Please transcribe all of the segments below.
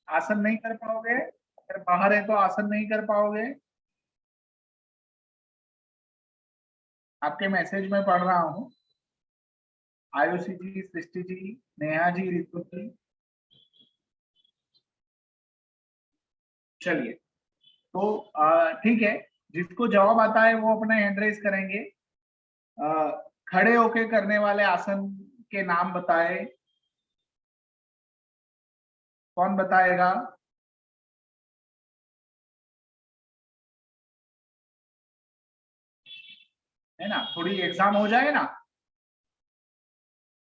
आसन नहीं कर पाओगे? अगर बाहर है तो आसन नहीं कर पाओगे? आपके मैसेज में पढ़ रहा हूँ। आयुषी जी, सृष्टि जी, नेहा जी, रितु जी। चलिए, तो ठीक है, जिसको जवाब आता है वो अपना हैंड रेज करेंगे। खड़े होके करने वाले आसन के नाम बताए। कौन बताएगा? है ना, थोड़ी एग्जाम हो जाए ना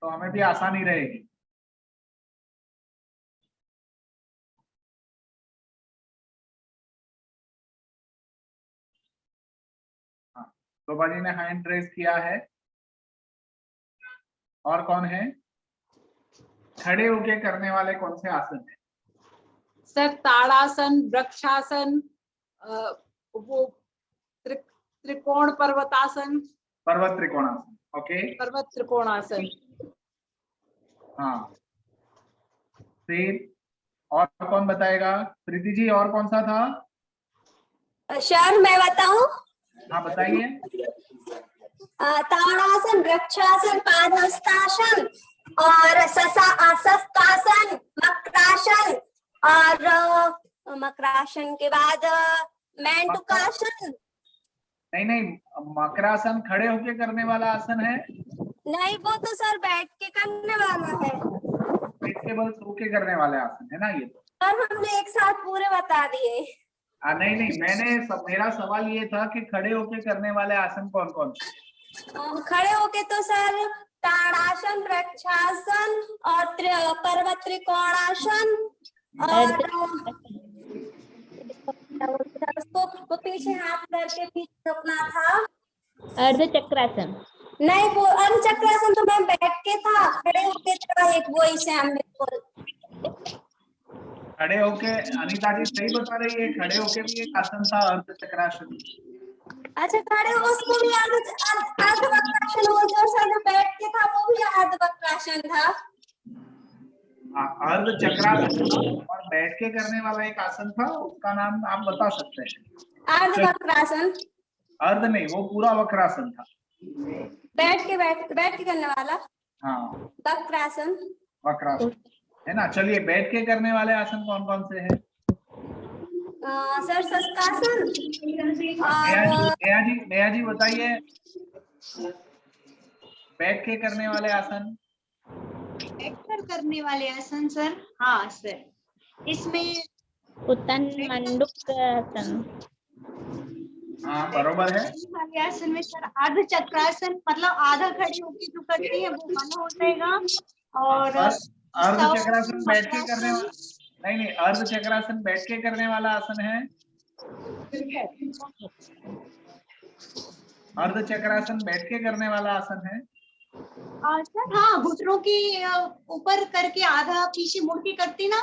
तो हमें भी आसानी रहेगी। हाँ, शोभा जी ने हैंड रेज किया है। और कौन है? खड़े होके करने वाले कौन से आसन है? सर ताड़ासन, वृक्षासन, वो त्रिकोण पर्वतासन। पर्वत त्रिकोणासन, ओके। पर्वत त्रिकोणासन। हाँ, फिर और कौन बताएगा? प्रीति जी, और कौन सा था? सर मैं बताऊं? हाँ बताइए। ताड़ासन, वृक्षासन, पादहस्तासन और शस्त्रासन, मकरासन और मकरासन के बाद मेंढकासन। नहीं नहीं, मकरासन खड़े होके करने वाला आसन है। नहीं, वो तो सर बैठ के करने वाला है। पेट के बल सो के करने वाले आसन है ना ये तो। सर हमने एक साथ पूरे बता दिए। नहीं नहीं, मेरा सवाल ये था कि खड़े होके करने वाले आसन कौन कौन से? खड़े होके तो सर ताड़ासन, वृक्षासन और पर्वत त्रिकोणासन और उसको वो पीछे हाथ करके पीछे झुकना था। अर्धचक्रासन। नहीं, वो अर्धचक्रासन तो मैं बैठ के था, खड़े होके था एक, वो इसे हम बिल्कुल खड़े होके, अनीता जी सही बता रही है, खड़े होके भी एक आसन था अर्धचक्रासन। अच्छा, खड़े उसको भी अर्धवक्रासन, वो जो सर बैठ के था वो भी अर्धवक्रासन था। अर्धचक्रासन और बैठ के करने वाला एक आसन था, उसका नाम आप बता सकते हैं? अर्धवक्रासन। अर्ध नहीं, वो पूरा वक्रासन था। बैठ के करने वाला। हाँ, वक्रासन। वक्रासन है ना। चलिए, बैठ के करने वाले आसन कौन कौन से हैं? सर शस्त्रासन नेहा जी बताइए, बैठ के करने वाले आसन। बैठकर करने वाले आसन सर? हाँ सर, इसमें उत्तन मंडूकासन। हाँ बरोबर है। वाले आसन में सर अर्धचक्रासन, मतलब आधा खड़े होके जो करते हैं वो वाला हो जाएगा। और अर्धचक्रासन बैठ के करने वाला, नहीं, अर्धचक्रासन बैठ के करने वाला आसन है। अर्धचक्रासन बैठ के करने वाला आसन है। सर हाँ, घुटनों के ऊपर करके आधा पीछे मुड़ के करते ना,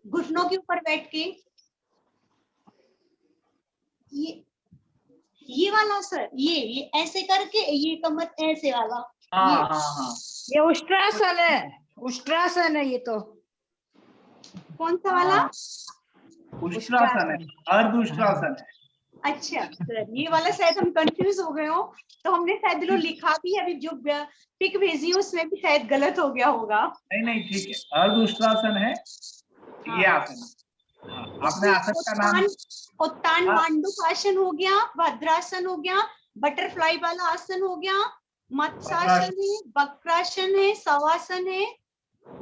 घुटनों के ऊपर बैठ के, ये वाला सर, ये ऐसे करके, ये कमर ऐसे वाला। हाँ हाँ हाँ, ये उष्ट्रासन है, उष्ट्रासन है ये तो। कौन सा वाला? उष्ट्रासन है, अर्ध-उष्ट्रासन है। अच्छा सर, ये वाला शायद हम कंफ्यूज हो गए हो, तो हमने शायद लो लिखा भी, अभी जो पिक भेजी उसमें भी शायद गलत हो गया होगा। नहीं नहीं, ठीक है, अर्ध-उष्ट्रासन है। ये आसन, आपने आसन का नाम? उत्तान मांडूकासन हो गया, भद्रासन हो गया, बटरफ्लाई वाला आसन हो गया, मत्स्यासन है, वक्रासन है, शवासन है।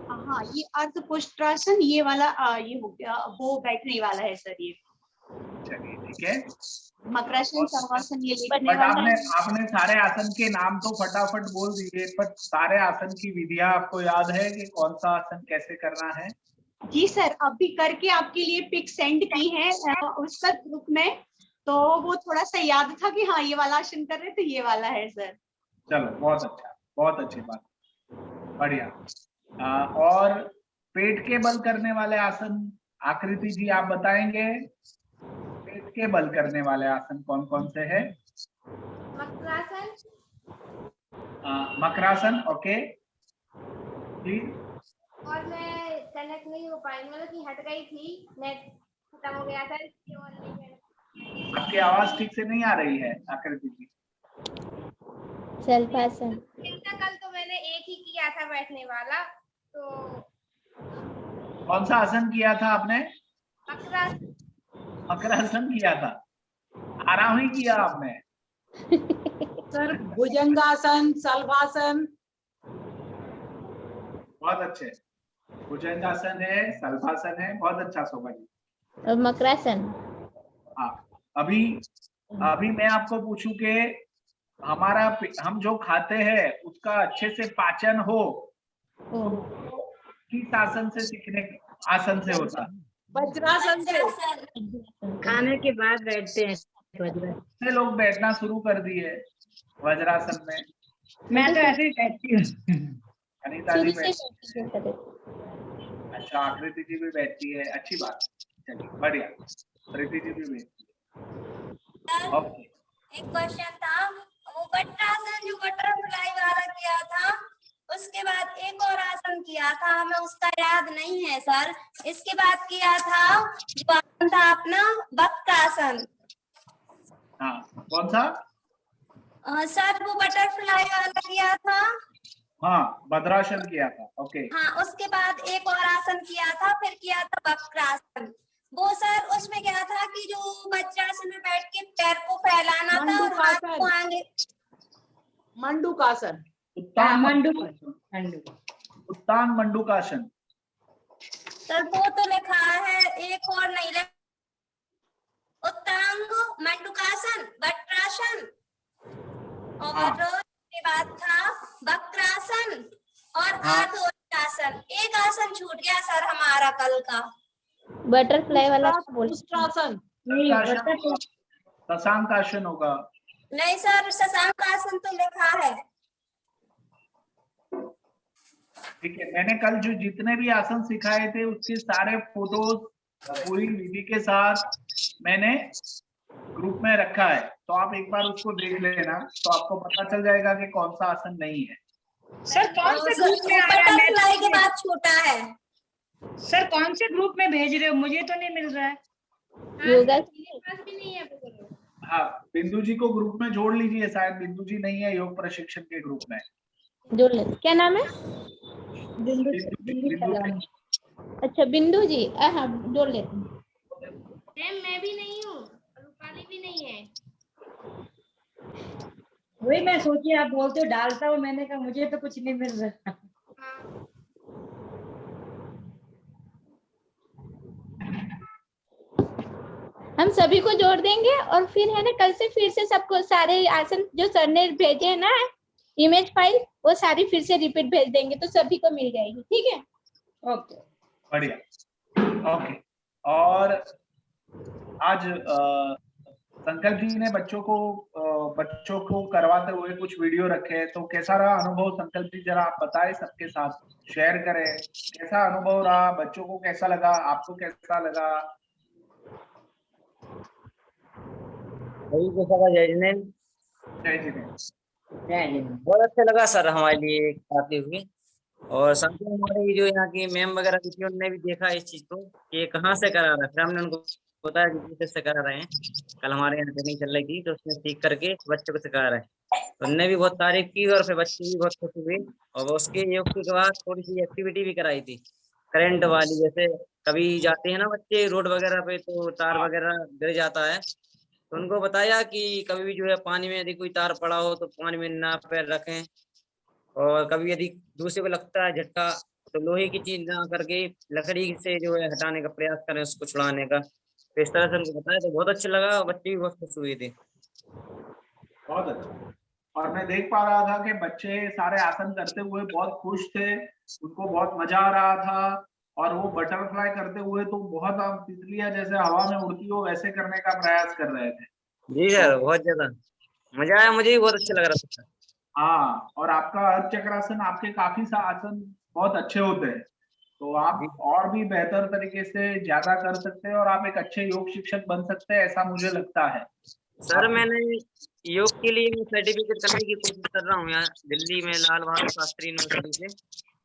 हाँ, ये अर्धपुष्ट्रासन, ये वाला ये हो गया, वो बैठने वाला है सर ये। चलिए ठीक है। मकरासन, शवासन ये लिखने वाला आपने है। आपने सारे आसन के नाम तो फटाफट बोल दिए, पर सारे आसन की विधियां आपको याद है कि कौन सा आसन कैसे करना है? जी सर, अभी करके आपके लिए पिक सेंड की है उसका ग्रुप में, तो वो थोड़ा सा याद था कि हाँ ये वाला आसन कर रहे, तो ये वाला है सर। चलो, बहुत अच्छा, बहुत अच्छी बात, बढ़िया। और पेट के बल करने वाले आसन, आकृति जी आप बताएंगे, पेट के बल करने वाले आसन कौन कौन से हैं? मकरासन। मकरासन, ओके प्लीज। और मैं कनेक्ट नहीं हो पाई, मतलब कि हट गई थी, नेट खत्म हो गया था इसलिए और नहीं मैंने। आपकी आवाज ठीक से नहीं आ रही है आकृति जी। सल्फासन। कल तो मैंने एक ही किया था बैठने वाला, तो कौन सा आसन किया था आपने? वक्रासन। वक्रासन किया था, आराम ही किया आपने। सर भुजंगासन, सल्वासन। बहुत अच्छे, भुजंगासन है, सल्फासन है, बहुत अच्छा शोभा जी। और मकरासन। हाँ, अभी मैं आपको पूछूं कि हम जो खाते हैं उसका अच्छे से पाचन हो, किस आसन से सीखने आसन से होता? वज्रासन से। खाने के बाद बैठते हैं वज्रासन। कितने लोग बैठना शुरू कर दिए वज्रासन में? मैं तो ऐसे ही बैठती हूँ। अनीता जी शुरू से बैठती है। बैठते अच्छा, आकृति जी भी बैठती है, अच्छी बात। चलिए बढ़िया, प्रीति जी भी बैठती है। ओके, एक क्वेश्चन था, वो बट्टासन जो बटरफ्लाई वाला किया था, उसके बाद एक और आसन किया था, हमें उसका याद नहीं है सर। इसके बाद किया था जो आसन था अपना वक्रासन। हाँ, कौन सा? सर वो बटरफ्लाई वाला किया था। हाँ, भद्रासन किया था। ओके, हाँ, उसके बाद एक और आसन किया था, फिर किया था वक्रासन। वो सर उसमें क्या था कि जो वज्रासन में बैठ के पैर को फैलाना था और हाथ को आगे। मंडूकासन। उत्तान मंडूक। उत्तान मंडूकासन। सर वो तो लिखा है, एक और नहीं लिखा। उत्तांग मंडूकासन, वक्रासन, और उसके बाद था वक्रासन और आसन। एक आसन छूट गया सर हमारा कल का। बटरफ्लाई वाला बोल। उष्ट्रासन। शशांक आसन होगा। नहीं सर, शशांक आसन तो लिखा है। ठीक है, मैंने कल जो जितने भी आसन सिखाए थे उसके सारे फोटोज पूरी विधि के साथ मैंने ग्रुप में रखा है, तो आप एक बार उसको देख लेना, तो आपको पता चल जाएगा कि कौन सा आसन नहीं है। सर कौन से ग्रुप में आ रहा है? बटरफ्लाई के बाद छोटा है। सर कौन से ग्रुप में भेज रहे हो? मुझे तो नहीं मिल रहा है। योगा मेरे पास भी नहीं है वो। हाँ, बिंदु जी को ग्रुप में जोड़ लीजिए, शायद बिंदु जी नहीं है योग प्रशिक्षण के ग्रुप में। जोड़ ले। क्या नाम है? बिंदु अच्छा बिंदु जी, हाँ जोड़ लेते हैं। मैम मैं भी नहीं हूँ, रूपाली भी नहीं है। वही मैं सोची आप बोलते हो डालता हूँ, मैंने कहा मुझे तो कुछ नहीं मिल रहा। हाँ। हम सभी को जोड़ देंगे और फिर है ना कल से फिर से सबको सारे आसन जो सर ने भेजे है ना इमेज फाइल, वो सारी फिर से रिपीट भेज देंगे तो सभी को मिल जाएगी। ठीक है, ओके बढ़िया। ओके, और आज संकल्प जी ने बच्चों को करवाते हुए कुछ वीडियो रखे, तो कैसा रहा अनुभव संकल्प जी, जरा आप बताएं, सबके साथ शेयर करें, कैसा अनुभव रहा, बच्चों को कैसा लगा, आपको कैसा लगा? जय जिनेंद्र। जय जिनेंद्र। बहुत अच्छा लगा सर हमारे लिए आते हुए, और साथ में हमारे जो यहाँ की मैम वगैरह भी थी उन्होंने भी देखा इस चीज को कि कहाँ से करा रहा है, फिर हमने उनको बताया कि से करा रहे हैं। कल हमारे यहाँ ट्रेनिंग चल रही थी तो उसमें सीख करके बच्चों को सिखा रहे हैं, तो उनने भी बहुत तारीफ की और फिर बच्चे भी बहुत खुश हुए। और उसके योग के बाद थोड़ी सी एक्टिविटी भी कराई थी करंट वाली, जैसे कभी जाते हैं ना बच्चे रोड वगैरह पे तो तार वगैरह गिर जाता है, तो उनको बताया कि कभी भी जो है पानी में यदि कोई तार पड़ा हो तो पानी में ना पैर रखें, और कभी यदि दूसरे को लगता है झटका तो लोहे की चीज ना करके लकड़ी से जो है हटाने का प्रयास करें, उसको छुड़ाने का। तो इस तरह से उनको बताया तो बहुत अच्छा लगा, बच्चे भी बहुत खुश हुए थे। बहुत अच्छा, और मैं देख पा रहा था कि बच्चे सारे आसन करते हुए बहुत खुश थे, उनको बहुत मजा आ रहा था, और वो बटरफ्लाई करते हुए तो बहुत तितलियां जैसे हवा में उड़ती हो वैसे करने का प्रयास कर रहे थे। जी सर, बहुत ज्यादा मजा आया, मुझे भी बहुत अच्छा लग रहा था। हाँ, और आपका अर्ध चक्रासन, आपके काफी सा आसन बहुत अच्छे होते हैं, तो आप और भी बेहतर तरीके से ज्यादा कर सकते हैं और आप एक अच्छे योग शिक्षक बन सकते हैं, ऐसा मुझे लगता है। सर मैंने योग के लिए सर्टिफिकेट करने की कोशिश कर रहा हूँ यहाँ दिल्ली में लाल बहादुर शास्त्री यूनिवर्सिटी से।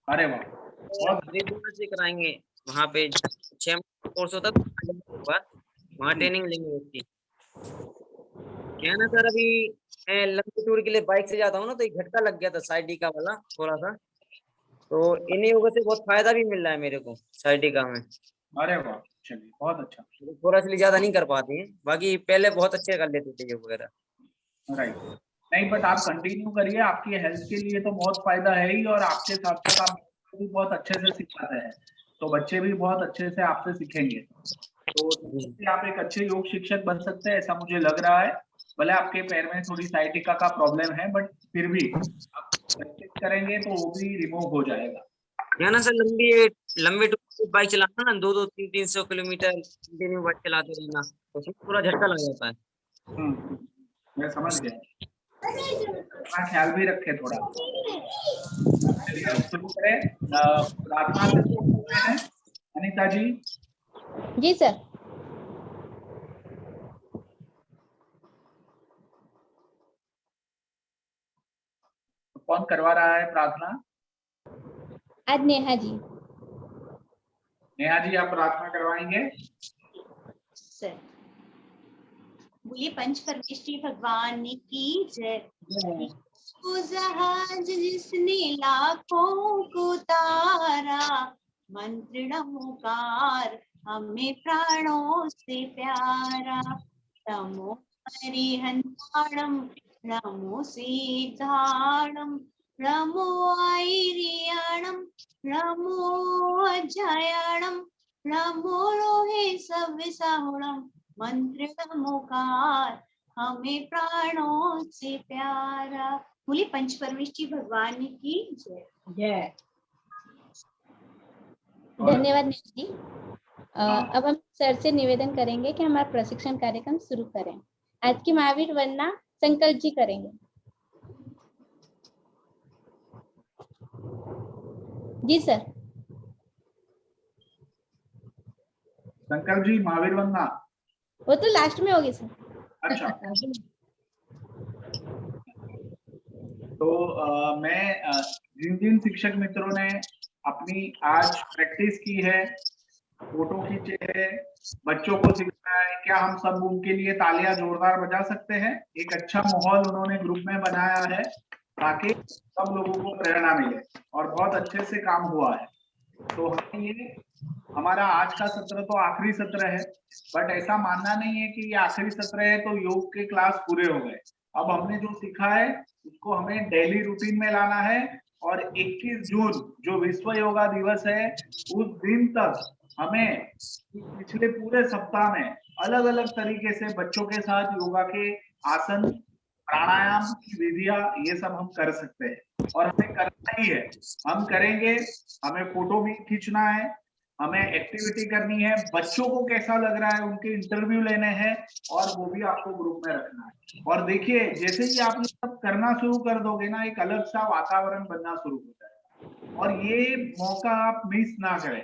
अरे वाह, बहुत से कराएंगे वहाँ पे 6 कोर्स होता है, वहाँ ट्रेनिंग लेंगे उसकी। क्या है ना सर, अभी मैं लंबी टूर के लिए बाइक से जाता हूँ ना, तो एक झटका लग गया था साइडिका वाला थोड़ा सा, तो इन योगा से बहुत फायदा भी मिल रहा है मेरे को साइडिका में। अरे वाह, चलिए बहुत अच्छा। थोड़ा इसलिए ज्यादा नहीं कर पाते हैं, बाकी पहले बहुत अच्छे कर लेते थे योग वगैरह। राइट, नहीं बट आप कंटिन्यू करिए, आपकी हेल्थ के लिए तो बहुत फायदा है ही, और आपके साथ साथ आप भी बहुत अच्छे से सिखाते हैं, तो बच्चे भी बहुत अच्छे से आपसे सीखेंगे, तो इससे आप एक अच्छे योग शिक्षक बन सकते हैं, ऐसा मुझे लग रहा है। भले आपके पैर में थोड़ी साइटिका का प्रॉब्लम है, बट फिर भी आप प्रैक्टिस करेंगे तो वो भी रिमूव हो जाएगा। क्या ना सर, लंबे टूर बाइक चलाना ना, 200-300 किलोमीटर कंटिन्यू बाइक चलाते रहना, तो उसमें पूरा झटका लग जाता है। मैं समझ गया, अपना ख्याल भी रखे थोड़ा। चलिए अब शुरू करें, प्रार्थना से शुरू करते हैं। अनीता जी। जी सर। कौन करवा रहा है प्रार्थना? आज नेहा जी। नेहा जी आप प्रार्थना करवाएंगे? सर बोलिए पंच परमेश्वरी भगवान की जय। वो जहाज जिसने लाखों को तारा, मंत्र नमोकार हमें प्राणों से प्यारा। नमो हरिहंताणम, नमो सीताणम, नमो आयरियाणम, नमो अजयाणम, नमो रोहे सव्यसाहुणम, मंत्र नमोकार हमें प्राणों से प्यारा। बोली पंच परमेश्वरी भगवान की जय। जय। धन्यवाद नेहा जी। अब हम सर से निवेदन करेंगे कि हमारा प्रशिक्षण कार्यक्रम शुरू करें। आज की महावीर वंदना संकल्प जी करेंगे। जी सर। संकल्प जी महावीर वंदना। वो तो लास्ट में होगी सर। अच्छा तो मैं जिन जिन शिक्षक मित्रों ने अपनी आज प्रैक्टिस की है, फोटो खींचे हैं, बच्चों को सिखाया है, क्या हम सब उनके लिए तालियां जोरदार बजा सकते हैं? एक अच्छा माहौल उन्होंने ग्रुप में बनाया है ताकि सब लोगों को प्रेरणा मिले, और बहुत अच्छे से काम हुआ है। तो हमें ये, हमारा आज का सत्र तो आखिरी सत्र है, बट ऐसा मानना नहीं है कि ये आखिरी सत्र है तो योग के क्लास पूरे हो गए। अब हमने जो सीखा है उसको हमें डेली रूटीन में लाना है, और 21 जून जो विश्व योगा दिवस है उस दिन तक हमें पिछले पूरे सप्ताह में अलग अलग तरीके से बच्चों के साथ योगा के आसन, प्राणायाम की विधियां, ये सब हम कर सकते हैं, और हमें करना ही है। हम करेंगे, हमें फोटो भी खींचना है, हमें एक्टिविटी करनी है, बच्चों को कैसा लग रहा है उनके इंटरव्यू लेने हैं, और वो भी आपको ग्रुप में रखना है। और देखिए जैसे ही आप ये सब करना शुरू कर दोगे ना, एक अलग सा वातावरण बनना शुरू हो जाएगा, और ये मौका आप मिस ना करें,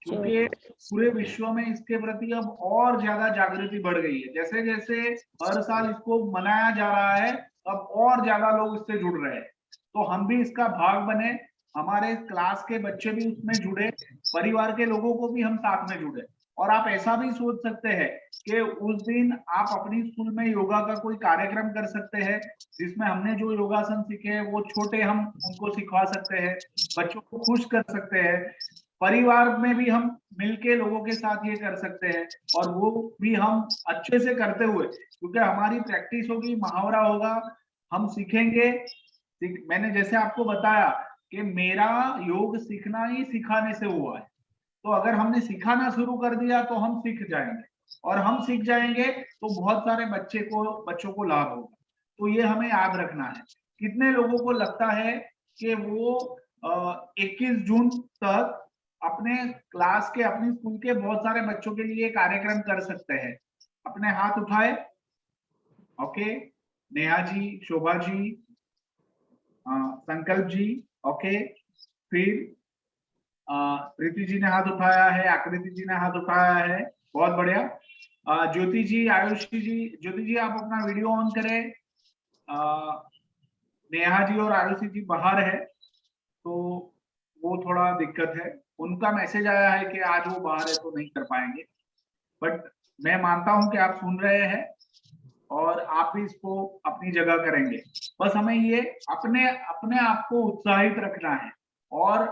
क्योंकि पूरे विश्व में इसके प्रति अब और ज्यादा जागृति बढ़ गई है। जैसे जैसे हर साल इसको मनाया जा रहा है, अब और ज्यादा लोग इससे जुड़ रहे हैं, तो हम भी इसका भाग बने, हमारे क्लास के बच्चे भी उसमें जुड़े, परिवार के लोगों को भी हम साथ में जुड़े। और आप ऐसा भी सोच सकते हैं कि उस दिन आप अपनी स्कूल में योगा का कोई कार्यक्रम कर सकते हैं, जिसमें हमने जो योगासन सीखे हैं वो छोटे हम उनको सिखा सकते हैं, बच्चों को खुश कर सकते हैं, परिवार में भी हम मिलके लोगों के साथ ये कर सकते हैं, और वो भी हम अच्छे से करते हुए, क्योंकि हमारी प्रैक्टिस होगी, मुहावरा होगा, हम सीखेंगे। मैंने जैसे आपको बताया कि मेरा योग सीखना ही सिखाने से हुआ है, तो अगर हमने सिखाना शुरू कर दिया तो हम सीख जाएंगे, और हम सीख जाएंगे तो बहुत सारे बच्चों को लाभ होगा। तो ये हमें याद रखना है। कितने लोगों को लगता है कि वो 21 जून तक अपने क्लास के, अपनी स्कूल के बहुत सारे बच्चों के लिए कार्यक्रम कर सकते हैं? अपने हाथ उठाए। ओके, नेहा जी, शोभा जी, संकल्प जी, ओके, फिर प्रीति जी ने हाथ उठाया है, आकृति जी ने हाथ उठाया है, बहुत बढ़िया। ज्योति जी, आयुषी जी, ज्योति जी आप अपना वीडियो ऑन करें। नेहा जी और आयुषी जी बाहर है तो वो थोड़ा दिक्कत है। उनका मैसेज आया है कि आज वो बाहर है तो नहीं कर पाएंगे, बट मैं मानता हूं कि आप सुन रहे हैं और आप भी इसको अपनी जगह करेंगे। बस हमें ये अपने अपने आप को उत्साहित रखना है। और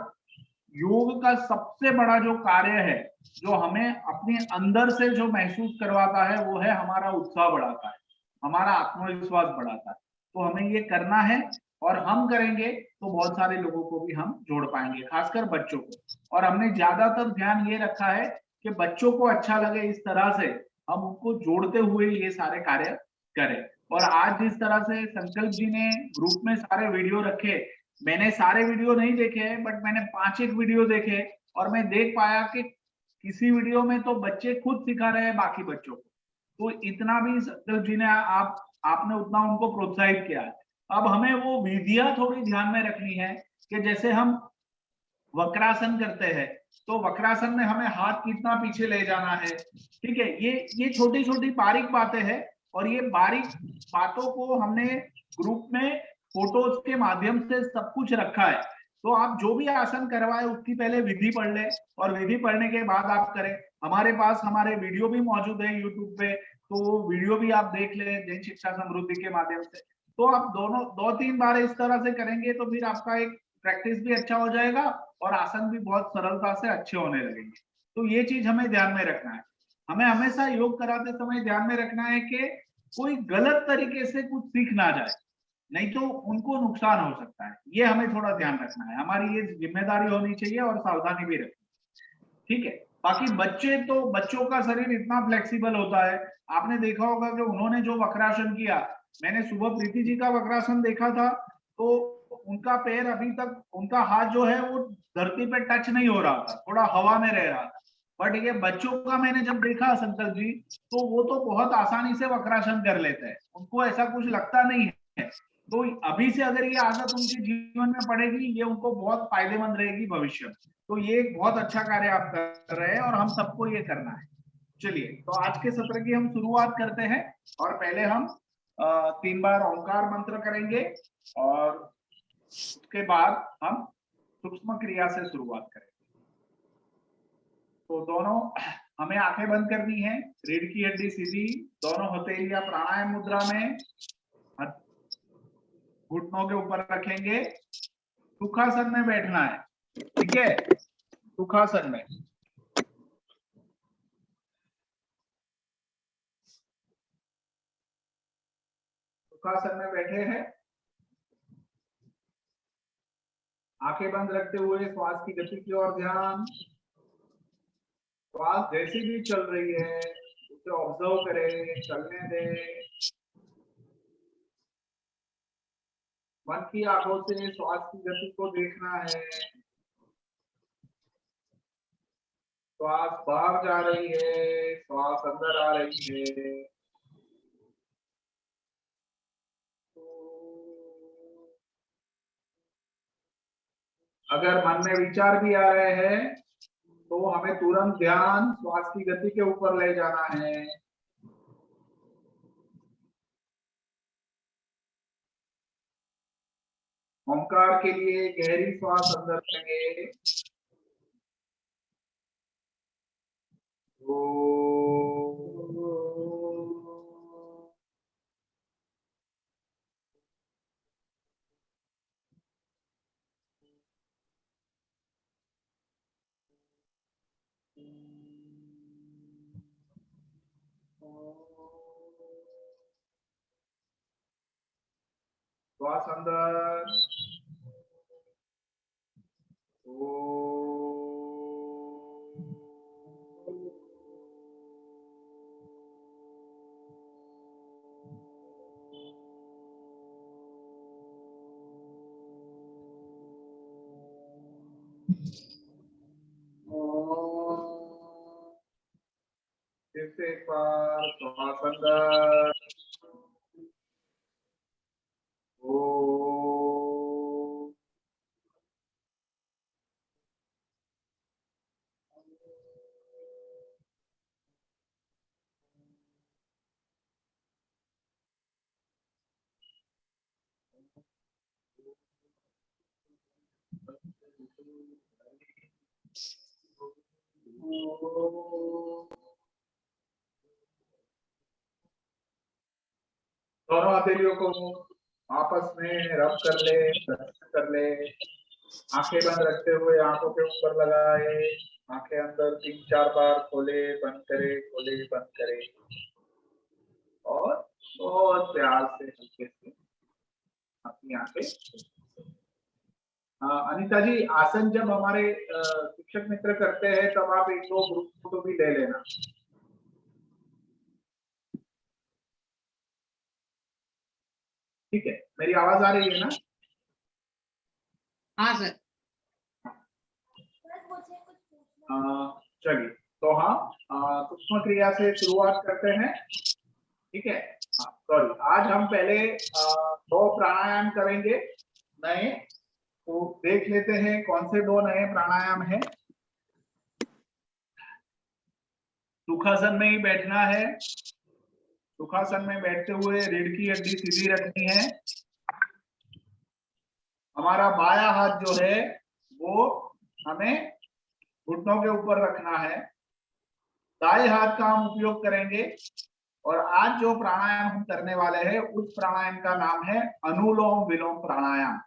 योग का सबसे बड़ा जो कार्य है, जो हमें अपने अंदर से जो महसूस करवाता है, वो है हमारा उत्साह बढ़ाता है, हमारा आत्मविश्वास बढ़ाता है। तो हमें ये करना है, और हम करेंगे तो बहुत सारे लोगों को भी हम जोड़ पाएंगे, खासकर बच्चों को। और हमने ज्यादातर ध्यान ये रखा है कि बच्चों को अच्छा लगे, इस तरह से हम उनको जोड़ते हुए ये सारे कार्य करें। और आज जिस तरह से संकल्प जी ने ग्रुप में सारे वीडियो रखे, मैंने सारे वीडियो नहीं देखे, बट मैंने 5-1 वीडियो देखे, और मैं देख पाया कि किसी वीडियो में तो बच्चे खुद सिखा रहे हैं बाकी बच्चों को। तो इतना भी संकल्प जी ने आपने उतना उनको प्रोत्साहित किया है। अब हमें वो विधियां थोड़ी ध्यान में रखनी है कि जैसे हम वक्रासन करते हैं, तो वक्रासन में हमें हाथ कितना पीछे ले जाना है, ठीक है। ये छोटी छोटी बारीक बातें हैं, और ये बारीक बातों को हमने ग्रुप में फोटोज के माध्यम से सब कुछ रखा है। तो आप जो भी आसन करवाए उसकी पहले विधि पढ़ ले, और विधि पढ़ने के बाद आप करें। हमारे पास हमारे वीडियो भी मौजूद है यूट्यूब पे, तो वो वीडियो भी आप देख ले जैन शिक्षा समृद्धि के माध्यम से। तो आप दोनों 2-3 बार इस तरह से करेंगे तो फिर आपका एक प्रैक्टिस भी अच्छा हो जाएगा, और आसन भी बहुत सरलता से अच्छे होने लगेंगे। तो ये चीज हमें ध्यान में रखना है। हमें हमेशा योग कराते समय ध्यान में रखना है कि कोई गलत तरीके से कुछ सीख ना जाए, नहीं तो उनको नुकसान हो सकता है। ये हमें थोड़ा ध्यान रखना है, हमारी ये जिम्मेदारी होनी चाहिए, और सावधानी भी रखनी, ठीक है। बाकी बच्चे तो, बच्चों का शरीर इतना फ्लेक्सिबल होता है, आपने देखा होगा कि उन्होंने जो वक्रासन किया, मैंने सुबह प्रीति जी का वक्रासन देखा था, तो उनका पैर अभी तक, उनका हाथ जो है वो धरती पे टच नहीं हो रहा था, थोड़ा हवा में रह रहा था। बट ये बच्चों का मैंने जब देखा संकल्प जी, तो वो तो बहुत आसानी से वक्रासन कर लेते हैं, उनको ऐसा कुछ लगता नहीं है। तो अभी से अगर ये आदत उनके जीवन में पड़ेगी, ये उनको बहुत फायदेमंद रहेगी भविष्य में। तो ये एक बहुत अच्छा कार्य आप कर रहे हैं, और हम सबको ये करना है। चलिए, तो आज के सत्र की हम शुरुआत करते हैं, और पहले हम 3 बार ओंकार मंत्र करेंगे, और उसके बाद हम सूक्ष्म क्रिया से शुरुआत करेंगे। तो दोनों हमें आंखें बंद करनी है, रीढ़ की हड्डी सीधी, दोनों हथेलियां प्राणायाम मुद्रा में, घुटनों के ऊपर रखेंगे, सुखासन में बैठना है, ठीक है। सुखासन में सुखासन में बैठे हैं, आंखें बंद रखते हुए श्वास की गति की ओर ध्यान। श्वास जैसी भी चल रही है उसे ऑब्जर्व करें, चलने दें। मन की आंखों से श्वास की गति को देखना है। श्वास बाहर जा रही है, श्वास अंदर आ रही है। अगर मन में विचार भी आ रहे हैं तो हमें तुरंत ध्यान श्वास की गति के ऊपर ले जाना है। ओंकार के लिए गहरी श्वास अंदर लेंगे। श्वास अंदर। फिर से एक बार श्वास अंदर। दोनों हथेलियों को आपस में रब कर ले, कर ले। आंखें बंद रखते हुए आंखों के ऊपर लगाए, आंखें अंदर 3-4 बार खोले, बंद करे, खोले, बंद करे, और बहुत प्यार से हल्के से अपनी आंखें। अनीता जी, आसन जब हमारे शिक्षक मित्र करते हैं तब आप 1-2 ग्रुप फोटो भी ले लेना। ठीक है, मेरी आवाज आ रही है ना? हाँ सर। चलिए, तो हम सूक्ष्म क्रिया से शुरुआत करते हैं। ठीक है, सॉरी, आज हम पहले 2 प्राणायाम करेंगे नए। तो देख लेते हैं कौन से 2 नए प्राणायाम हैं। सुखासन में ही बैठना है। सुखासन में बैठते हुए रीढ़ की हड्डी सीधी रखनी है। हमारा बायां हाथ जो है वो हमें घुटनों के ऊपर रखना है। दाएं हाथ का हम उपयोग करेंगे। और आज जो प्राणायाम हम करने वाले हैं उस प्राणायाम का नाम है अनुलोम विलोम प्राणायाम।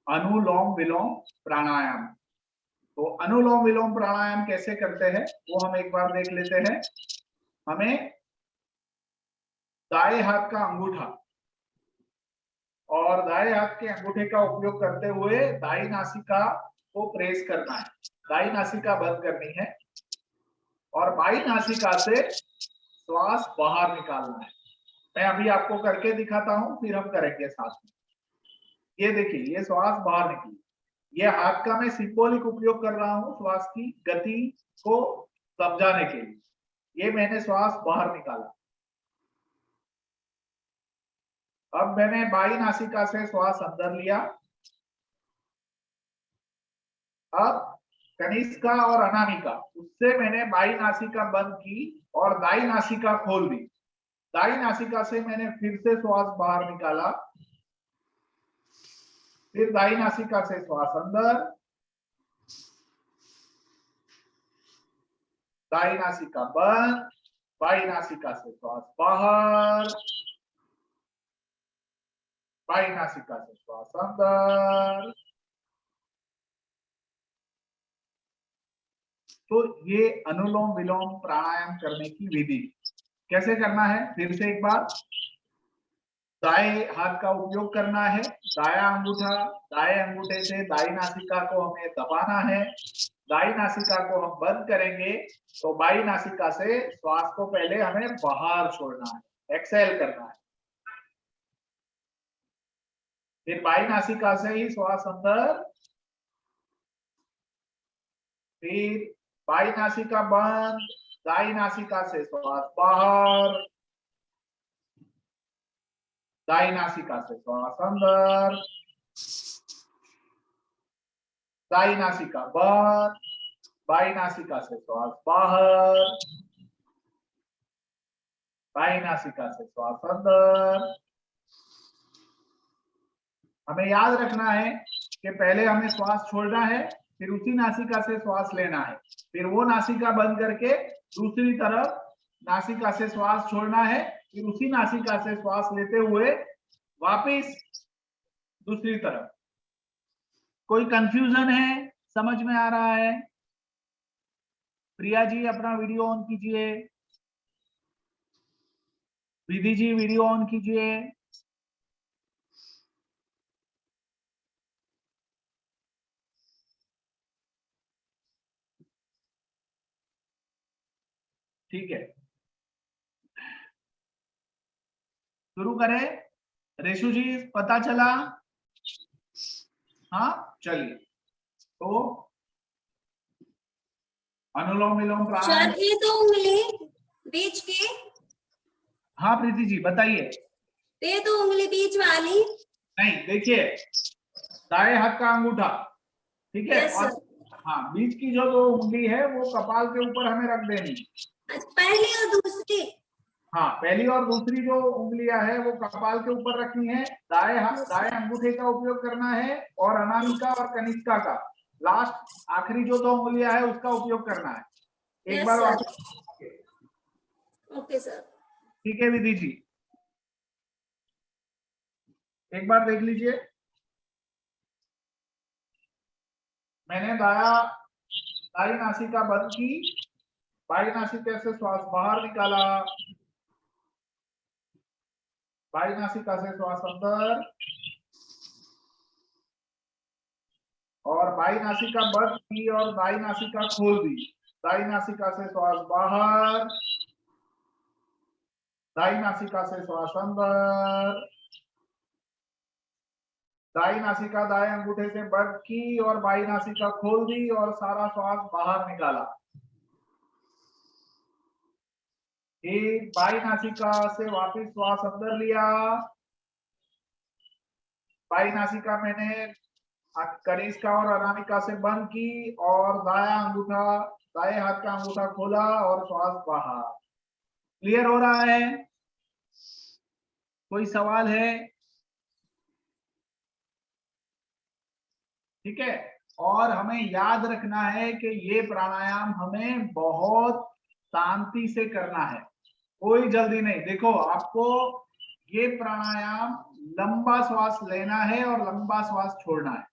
अनुलोम विलोम प्राणायाम। तो अनुलोम विलोम प्राणायाम कैसे करते हैं वो हम एक बार देख लेते हैं। हमें दाएं हाथ का अंगूठा और दाएं हाथ के अंगूठे का उपयोग करते हुए दाई नासिका को प्रेस करना है। दाई नासिका बंद करनी है और बाई नासिका से श्वास बाहर निकालना है। मैं अभी आपको करके दिखाता हूं, फिर हम करेंगे साथ में। ये देखिए, ये श्वास बाहर निकली। ये हाथ का मैं सिंबॉलिक उपयोग कर रहा हूं श्वास की गति को समझाने के लिए। ये मैंने श्वास बाहर निकाला। अब मैंने बाई नासिका से श्वास अंदर लिया। अब कनिष्का और अनामिका, उससे मैंने बाई नासिका बंद की और दाई नासिका खोल दी। दाई नासिका से मैंने फिर से श्वास बाहर निकाला। फिर दाई नासिका से श्वास अंदर, दाई नासिका बंद, बाई नासिका से श्वास बाहर, बाई नासिका से श्वास अंदर। तो ये अनुलोम विलोम प्राणायाम करने की विधि कैसे करना है, फिर से एक बार। दाएं हाथ का उपयोग करना है। दायां अंगूठा, दाएं अंगूठे से दाई नासिका को हमें दबाना है। दाई नासिका को हम बंद करेंगे तो बाई नासिका से श्वास को पहले हमें बाहर छोड़ना है, एक्सहेल करना है। फिर बाई नासिका से ही श्वास अंदर, फिर बाई नासिका बंद, दाई नासिका से श्वास बाहर, दाई नासिका से श्वास अंदर, दाई नासिका बंद, बाई नासिका से श्वास बाहर, बाई नासिका से श्वास अंदर। हमें याद रखना है कि पहले हमें श्वास छोड़ना है, फिर उसी नासिका से श्वास लेना है, फिर वो नासिका बंद करके दूसरी तरफ नासिका से श्वास छोड़ना है, फिर उसी नासिका से श्वास लेते हुए वापस दूसरी तरफ। कोई कंफ्यूजन है? समझ में आ रहा है? प्रिया जी अपना वीडियो ऑन कीजिए। विधि जी वीडियो ऑन कीजिए। ठीक है, शुरू करें। रेशु जी पता चला? हाँ चलिए, तो अनुलोम विलोम प्राणायाम। सर ये 2 उंगली बीच की, हाँ प्रीति जी बताइए। ये 2 उंगली बीच वाली नहीं, देखिए दाएं हाथ का अंगूठा, ठीक है, Yes, और sir. हाँ बीच की जो 2 उंगली है वो कपाल के ऊपर हमें रख देनी है। पहली और दूसरी। हाँ, पहली और दूसरी जो उंगलियां है वो कपाल के ऊपर रखनी है। दाएं हाथ, दाएं अंगूठे का उपयोग करना है और अनामिका और कनिष्का का लास्ट आखिरी जो 2 उंगलियां है उसका उपयोग करना है। एक Yes, बार sir. वापस, ओके सर। ठीक है विधि जी, एक बार देख लीजिए। मैंने दाई नासिका बंद की, बाई नासिका से श्वास बाहर निकाला, बाई नासिका से श्वास अंदर, और बाई नासिका बंद की और दाई नासिका खोल दी। दाई नासिका से श्वास बाहर, दाई नासिका से श्वास अंदर, दाई नासिका दाएं अंगूठे से बंद की और बाई नासिका खोल दी और सारा श्वास बाहर निकाला। एक बाई नासिका से वापस श्वास अंदर लिया, बाई नासिका मैंने कनिष्का और अनामिका से बंद की और दाएं हाथ का अंगूठा खोला और श्वास बाहर। क्लियर हो रहा है? कोई सवाल है? ठीक है। और हमें याद रखना है कि ये प्राणायाम हमें बहुत शांति से करना है, कोई जल्दी नहीं। देखो आपको ये प्राणायाम लंबा श्वास लेना है और लंबा श्वास छोड़ना है,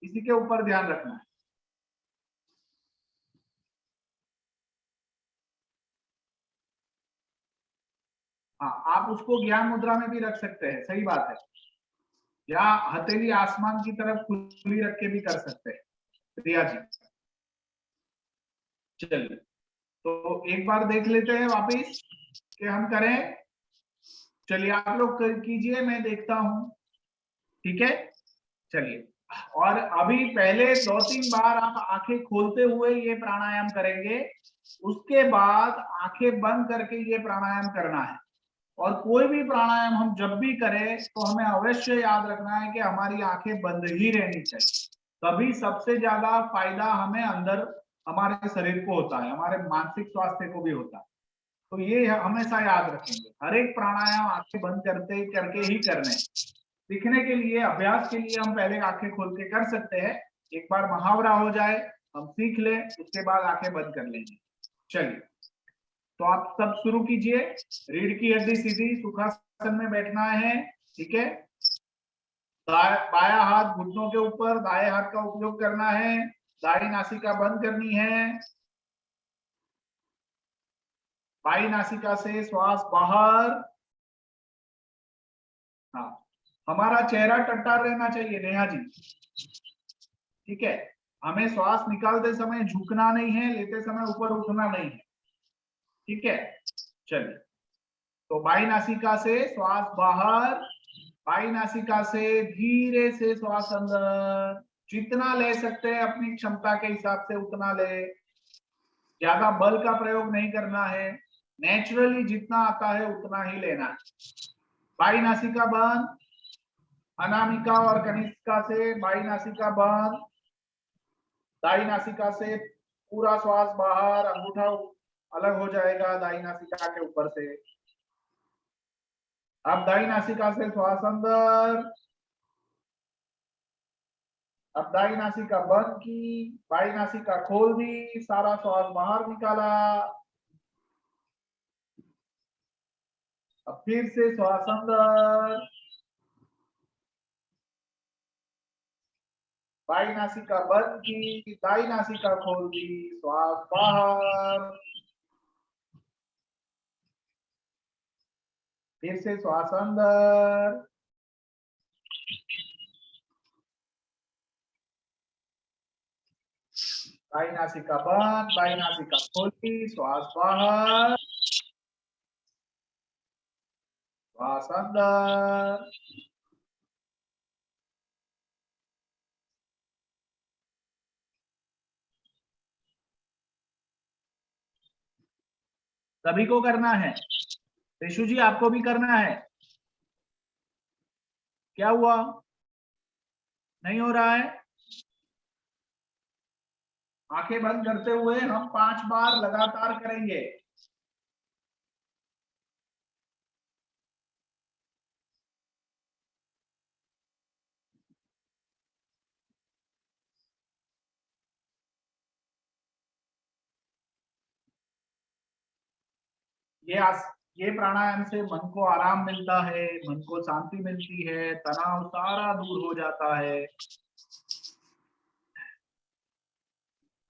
इसी के ऊपर ध्यान रखना है। हाँ, आप उसको ज्ञान मुद्रा में भी रख सकते हैं, सही बात है, या हथेली आसमान की तरफ खुली रख के भी कर सकते हैं रिया जी। चलिए तो एक बार देख लेते हैं वापिस कि हम करें। चलिए आप लोग कीजिए, मैं देखता हूं, ठीक है। चलिए, और अभी पहले 2-3 बार आप आंखें खोलते हुए ये प्राणायाम करेंगे, उसके बाद आंखें बंद करके ये प्राणायाम करना है। और कोई भी प्राणायाम हम जब भी करें तो हमें अवश्य याद रखना है कि हमारी आंखें बंद ही रहनी चाहिए, तभी सबसे ज्यादा फायदा हमें अंदर हमारे शरीर को होता है, हमारे मानसिक स्वास्थ्य को भी होता है। तो ये हमेशा याद रखेंगे, हर एक प्राणायाम आंखें बंद करके ही करने। सीखने के लिए, अभ्यास के लिए हम पहले आंखें खोल के कर सकते हैं, एक बार मुहावरा हो जाए, हम सीख लें, उसके बाद आंखें बंद कर लेंगे। चलिए तो आप सब शुरू कीजिए। रीढ़ की हड्डी सीधी, सुखासन में बैठना है, ठीक है। बाया हाथ घुटनों के ऊपर, दाएं हाथ का उपयोग करना है, दाई नासिका बंद करनी है, बाई नासिका से श्वास बाहर। हाँ, हमारा चेहरा टट्टार रहना चाहिए नेहा जी, ठीक है। हमें श्वास निकालते समय झुकना नहीं है, लेते समय ऊपर उठना नहीं है, ठीक है। चलिए तो बाई नासिका से श्वास बाहर, बाई नासिका से धीरे से श्वास अंदर, जितना ले सकते हैं अपनी क्षमता के हिसाब से उतना ले, ज्यादा बल का प्रयोग नहीं करना है, नेचुरली जितना आता है उतना ही लेना है। बाई नासिका बंद, अनामिका और कनिष्का से बाई नासिका बंद, दाई नासिका से पूरा श्वास बाहर, अंगूठा अलग हो जाएगा दाई नासिका के ऊपर से। अब दाई नासिका से श्वास अंदर, अब दाई नासिका बंद की, बाई नासिका खोल दी, सारा श्वास बाहर निकाला। अब फिर से श्वास अंदर, बाई नासिका बंद की, दाई नासिका खोल दी, श्वास बाहर, फिर से श्वास अंदर, दाई नासिका बंद, बाई नासिका खोल दी, श्वास बाहर, श्वास अंदर, सभी को करना है। ऋषु जी आपको भी करना है। क्या हुआ, नहीं हो रहा है? आंखें बंद करते हुए हम 5 बार लगातार करेंगे। ये प्राणायाम से मन को आराम मिलता है, मन को शांति मिलती है, तनाव सारा दूर हो जाता है।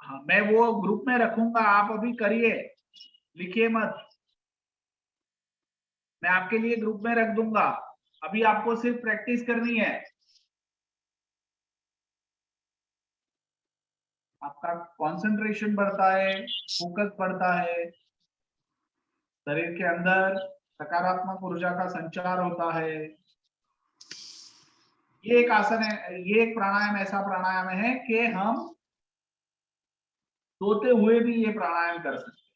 हाँ, मैं वो ग्रुप में रखूंगा, आप अभी करिए, लिखिए मत, मैं आपके लिए ग्रुप में रख दूंगा। अभी आपको सिर्फ प्रैक्टिस करनी है, आपका कंसंट्रेशन बढ़ता है, फोकस बढ़ता है, शरीर के अंदर सकारात्मक ऊर्जा का संचार होता है। ये एक आसन है, ये एक प्राणायाम ऐसा प्राणायाम है कि हम सोते हुए भी ये प्राणायाम कर सकते हैं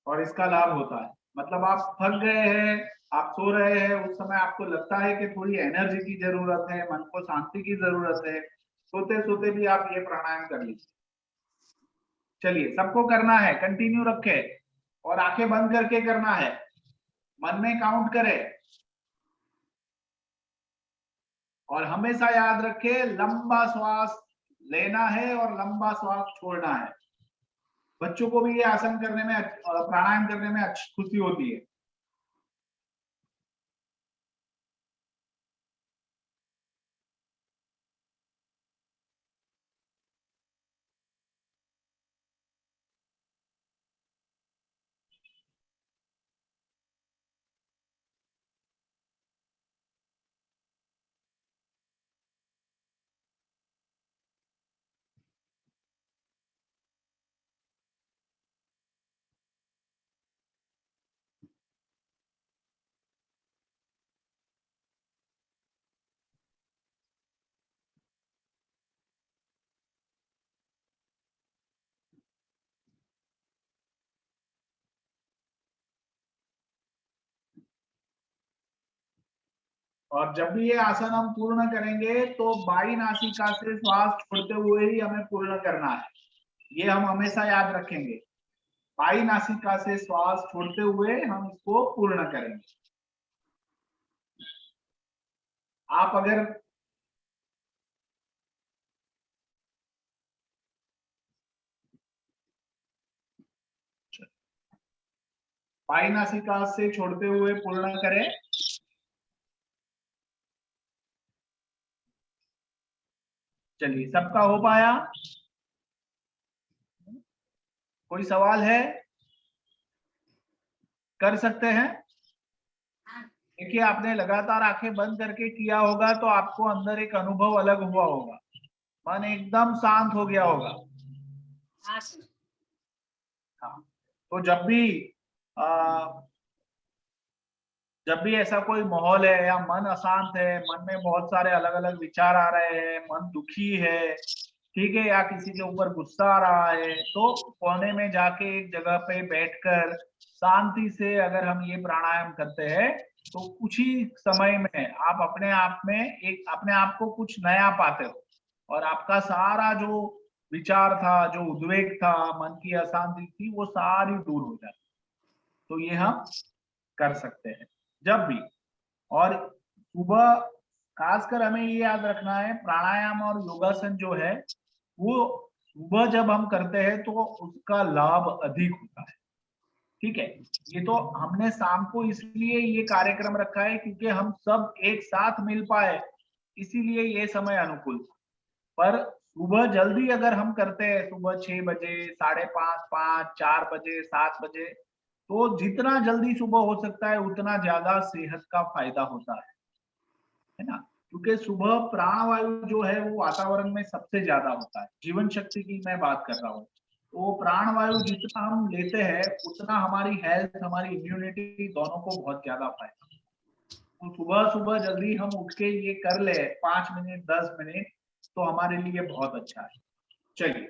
और इसका लाभ होता है। मतलब आप थक गए हैं, आप सो रहे हैं, उस समय आपको लगता है कि थोड़ी एनर्जी की जरूरत है, मन को शांति की जरूरत है, सोते सोते भी आप ये प्राणायाम कर लीजिए। चलिए, सबको करना है, कंटिन्यू रखे और आंखें बंद करके करना है, मन में काउंट करें और हमेशा याद रखे लंबा श्वास लेना है और लंबा श्वास छोड़ना है। बच्चों को भी ये आसन करने में, प्राणायाम करने में अच्छी खुशी होती है। और जब भी ये आसन हम पूर्ण करेंगे तो बाई नासिका से श्वास छोड़ते हुए ही हमें पूर्ण करना है, ये हम हमेशा याद रखेंगे। बाई नासिका से श्वास छोड़ते हुए हम इसको पूर्ण करेंगे। आप अगर बाई नासिका से छोड़ते हुए पूर्ण करें। चलिए, सबका हो पाया? कोई सवाल है? कर सकते हैं? देखिए, आपने लगातार आंखें बंद करके किया होगा तो आपको अंदर एक अनुभव अलग हुआ होगा, मन एकदम शांत हो गया होगा। हाँ, तो जब भी ऐसा कोई माहौल है या मन अशांत है, मन में बहुत सारे अलग अलग विचार आ रहे हैं, मन दुखी है, ठीक है, या किसी के ऊपर गुस्सा आ रहा है, तो कोने में जाके एक जगह पे बैठकर शांति से अगर हम ये प्राणायाम करते हैं तो कुछ ही समय में आप अपने आप को कुछ नया पाते हो और आपका सारा जो विचार था, जो उद्वेग था, मन की अशांति थी, वो सारी दूर हो जाती। तो ये हम कर सकते हैं जब भी। और सुबह खासकर हमें ये याद रखना है, प्राणायाम और योगासन जो है वो सुबह जब हम करते हैं तो उसका लाभ अधिक होता है। ठीक है, ये तो हमने शाम को इसलिए ये कार्यक्रम रखा है क्योंकि हम सब एक साथ मिल पाए, इसीलिए ये समय अनुकूल था। पर सुबह जल्दी अगर हम करते हैं, सुबह 6 बजे, 5:30, 5, 4 बजे, 7 बजे, तो जितना जल्दी सुबह हो सकता है उतना ज्यादा सेहत का फायदा होता है ना। क्योंकि सुबह प्राणवायु जो है वो वातावरण में सबसे ज्यादा होता है, जीवन शक्ति की मैं बात कर रहा हूँ। तो प्राणवायु जितना हम लेते हैं उतना हमारी हेल्थ, हमारी इम्यूनिटी दोनों को बहुत ज्यादा फायदा। तो सुबह सुबह जल्दी हम उठ के ये कर ले 5 मिनट 10 मिनट, तो हमारे लिए बहुत अच्छा है। चलिए,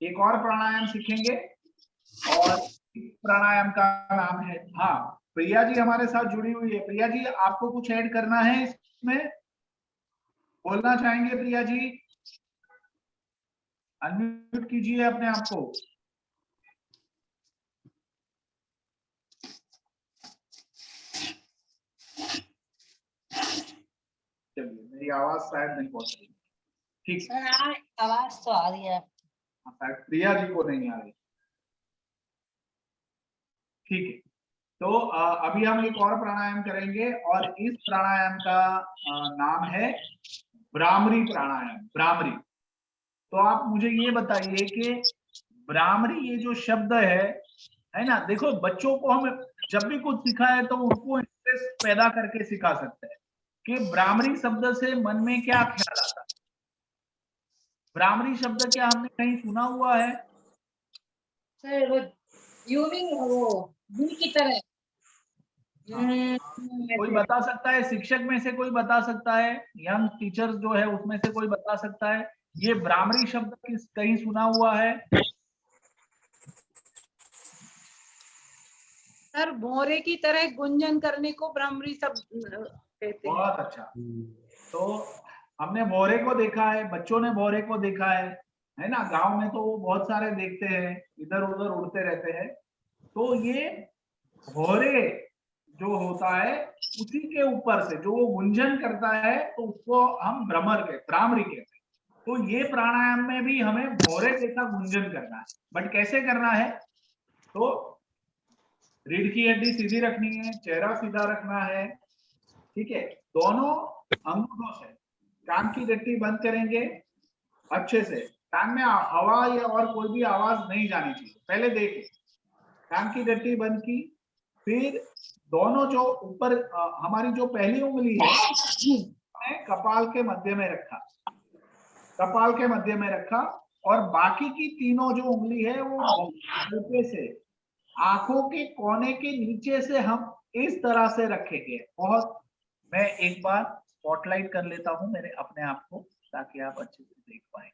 एक और प्राणायाम सीखेंगे और प्राणायाम का नाम है, हाँ, प्रिया जी हमारे साथ जुड़ी हुई है। प्रिया जी, आपको कुछ ऐड करना है इसमें, बोलना चाहेंगे? प्रिया जी अनम्यूट कीजिए अपने आप को। चलिए, मेरी आवाज शायद नहीं पहुंच रही। ठीक है, आवाज तो आ रही है, शायद प्रिया जी को नहीं आ रही। ठीक है, तो अभी हम एक और प्राणायाम करेंगे और इस प्राणायाम का नाम है भ्रामरी प्राणायाम। भ्रामरी, तो आप मुझे ये बताइए कि भ्रामरी ये जो शब्द है ना, देखो बच्चों को हम जब भी कुछ सिखाए तो उनको इंटरेस्ट पैदा करके सिखा सकते हैं कि भ्रामरी शब्द से मन में क्या ख्याल आता है। भ्रामरी शब्द क्या हमने कहीं सुना हुआ है? सर वो यूमिंग वो बी की तरह। कोई बता सकता है? शिक्षक में से कोई बता सकता है? यंग टीचर्स जो है उसमें से कोई बता सकता है ये भ्रामरी शब्द किस कहीं सुना हुआ है? सर भौरे की तरह गुंजन करने को भ्रामरी शब्द कहते हैं। बहुत अच्छा। तो हमने भौरे को देखा है, बच्चों ने भौरे को देखा है ना, गांव में तो वो बहुत सारे देखते हैं, इधर उधर उड़ते रहते हैं। तो ये भौरे जो होता है उसी के ऊपर से जो वो गुंजन करता है तो उसको हम भ्रामरी कहते हैं। तो ये प्राणायाम में भी हमें भौरे जैसा गुंजन करना है, बट कैसे करना है? तो रीढ़ की हड्डी सीधी रखनी है, चेहरा सीधा रखना है, ठीक है। दोनों अंगूठों से कान की गट्टी बंद करेंगे अच्छे से, कान में हवा या और कोई भी आवाज नहीं जानी चाहिए। पहले देखिए, कान की गट्टी बंद की, फिर दोनों जो ऊपर हमारी जो पहली उंगली है हमने कपाल के मध्य में रखा, कपाल के मध्य में रखा, और बाकी की तीनों जो उंगली है वो हल्के से आंखों के कोने के नीचे से हम इस तरह से रखेंगे। बहुत, मैं एक बार स्पॉटलाइट कर लेता हूं मेरे अपने आप को ताकि आप अच्छे से देख पाए।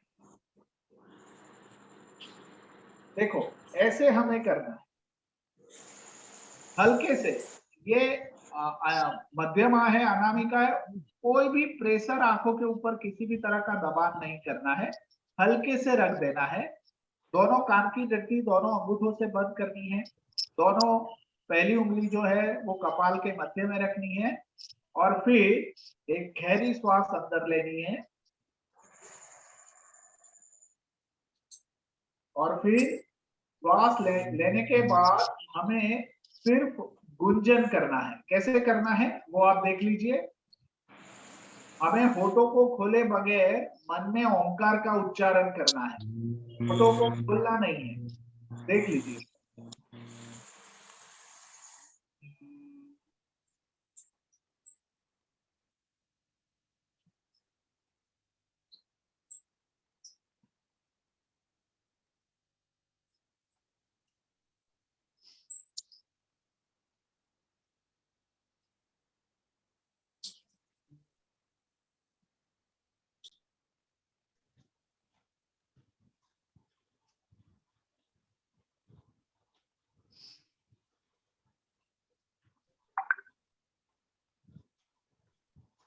देखो ऐसे हमें करना है, हल्के से। ये मध्यमा है, अनामिका है, कोई भी प्रेशर आंखों के ऊपर किसी भी तरह का दबाव नहीं करना है, हल्के से रख देना है। दोनों कान की गट्टी दोनों अंगूठों से बंद करनी है, दोनों पहली उंगली जो है वो कपाल के मध्य में रखनी है, और फिर एक गहरी श्वास अंदर लेनी है, और फिर श्वास लेने के बाद हमें सिर्फ गुंजन करना है। कैसे करना है वो आप देख लीजिए। हमें होठों को खोले बगैर मन में ओंकार का उच्चारण करना है, होठों को खोलना नहीं है। देख लीजिए।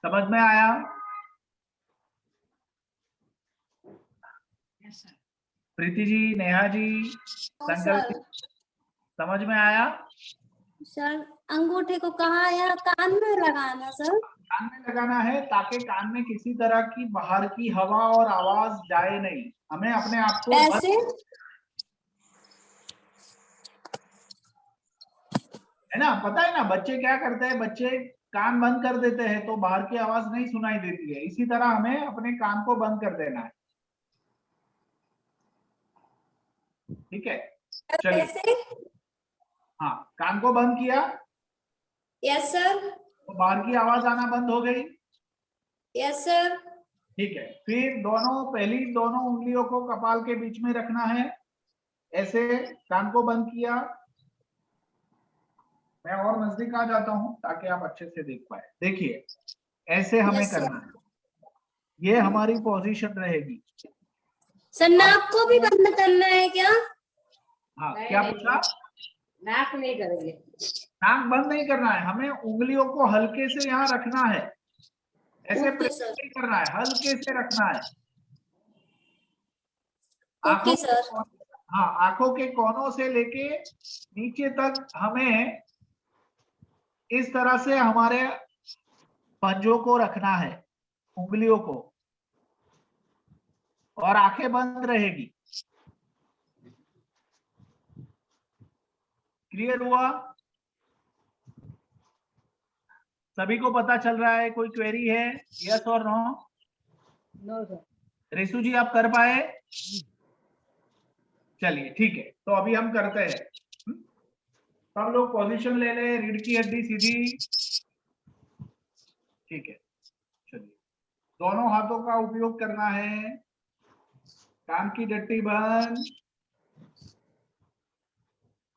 समझ में आया? प्रीति जी, नेहा जी, संकल्प जी, समझ में आया? सर अंगूठे को कहाँ, यहाँ कान में लगाना सर? कान में लगाना है ताकि कान में किसी तरह की बाहर की हवा और आवाज जाए नहीं। हमें अपने आप को ऐसे? है ना, पता है ना बच्चे क्या करते हैं, बच्चे कान बंद कर देते हैं तो बाहर की आवाज नहीं सुनाई देती है। इसी तरह हमें अपने कान को बंद कर देना है, ठीक है। चलिए, ऐसे? हाँ, कान को बंद किया यस सर। तो बाहर की आवाज आना बंद हो गई, यस सर। ठीक है। फिर पहली दोनों उंगलियों को कपाल के बीच में रखना है, ऐसे कान को बंद किया। मैं और नजदीक आ जाता हूं ताकि आप अच्छे से देख पाए। देखिए ऐसे हमें करना है, ये हमारी पोजीशन रहेगी। सर नाक को भी बंद करना है क्या? हाँ, क्या पूछा? नाक नहीं करेंगे। नाक बंद नहीं करना है, हमें उंगलियों को हल्के से यहाँ रखना है, ऐसे प्रेस नहीं करना है, हल्के से रखना है। Okay sir. हाँ, आंखों के कोनों से लेके नीचे तक हमें इस तरह से हमारे पंजों को रखना है, उंगलियों को, और आंखें बंद रहेगी। क्लियर हुआ? सभी को पता चल रहा है? कोई क्वेरी है? यस और no? No sir. Rishu ji आप कर पाए? चलिए ठीक है, तो अभी हम करते हैं। सब लोग पोजीशन ले ले, रीढ़ की हड्डी सीधी। ठीक है, चलिए दोनों हाथों का उपयोग करना है, कान की डट्टी बंद,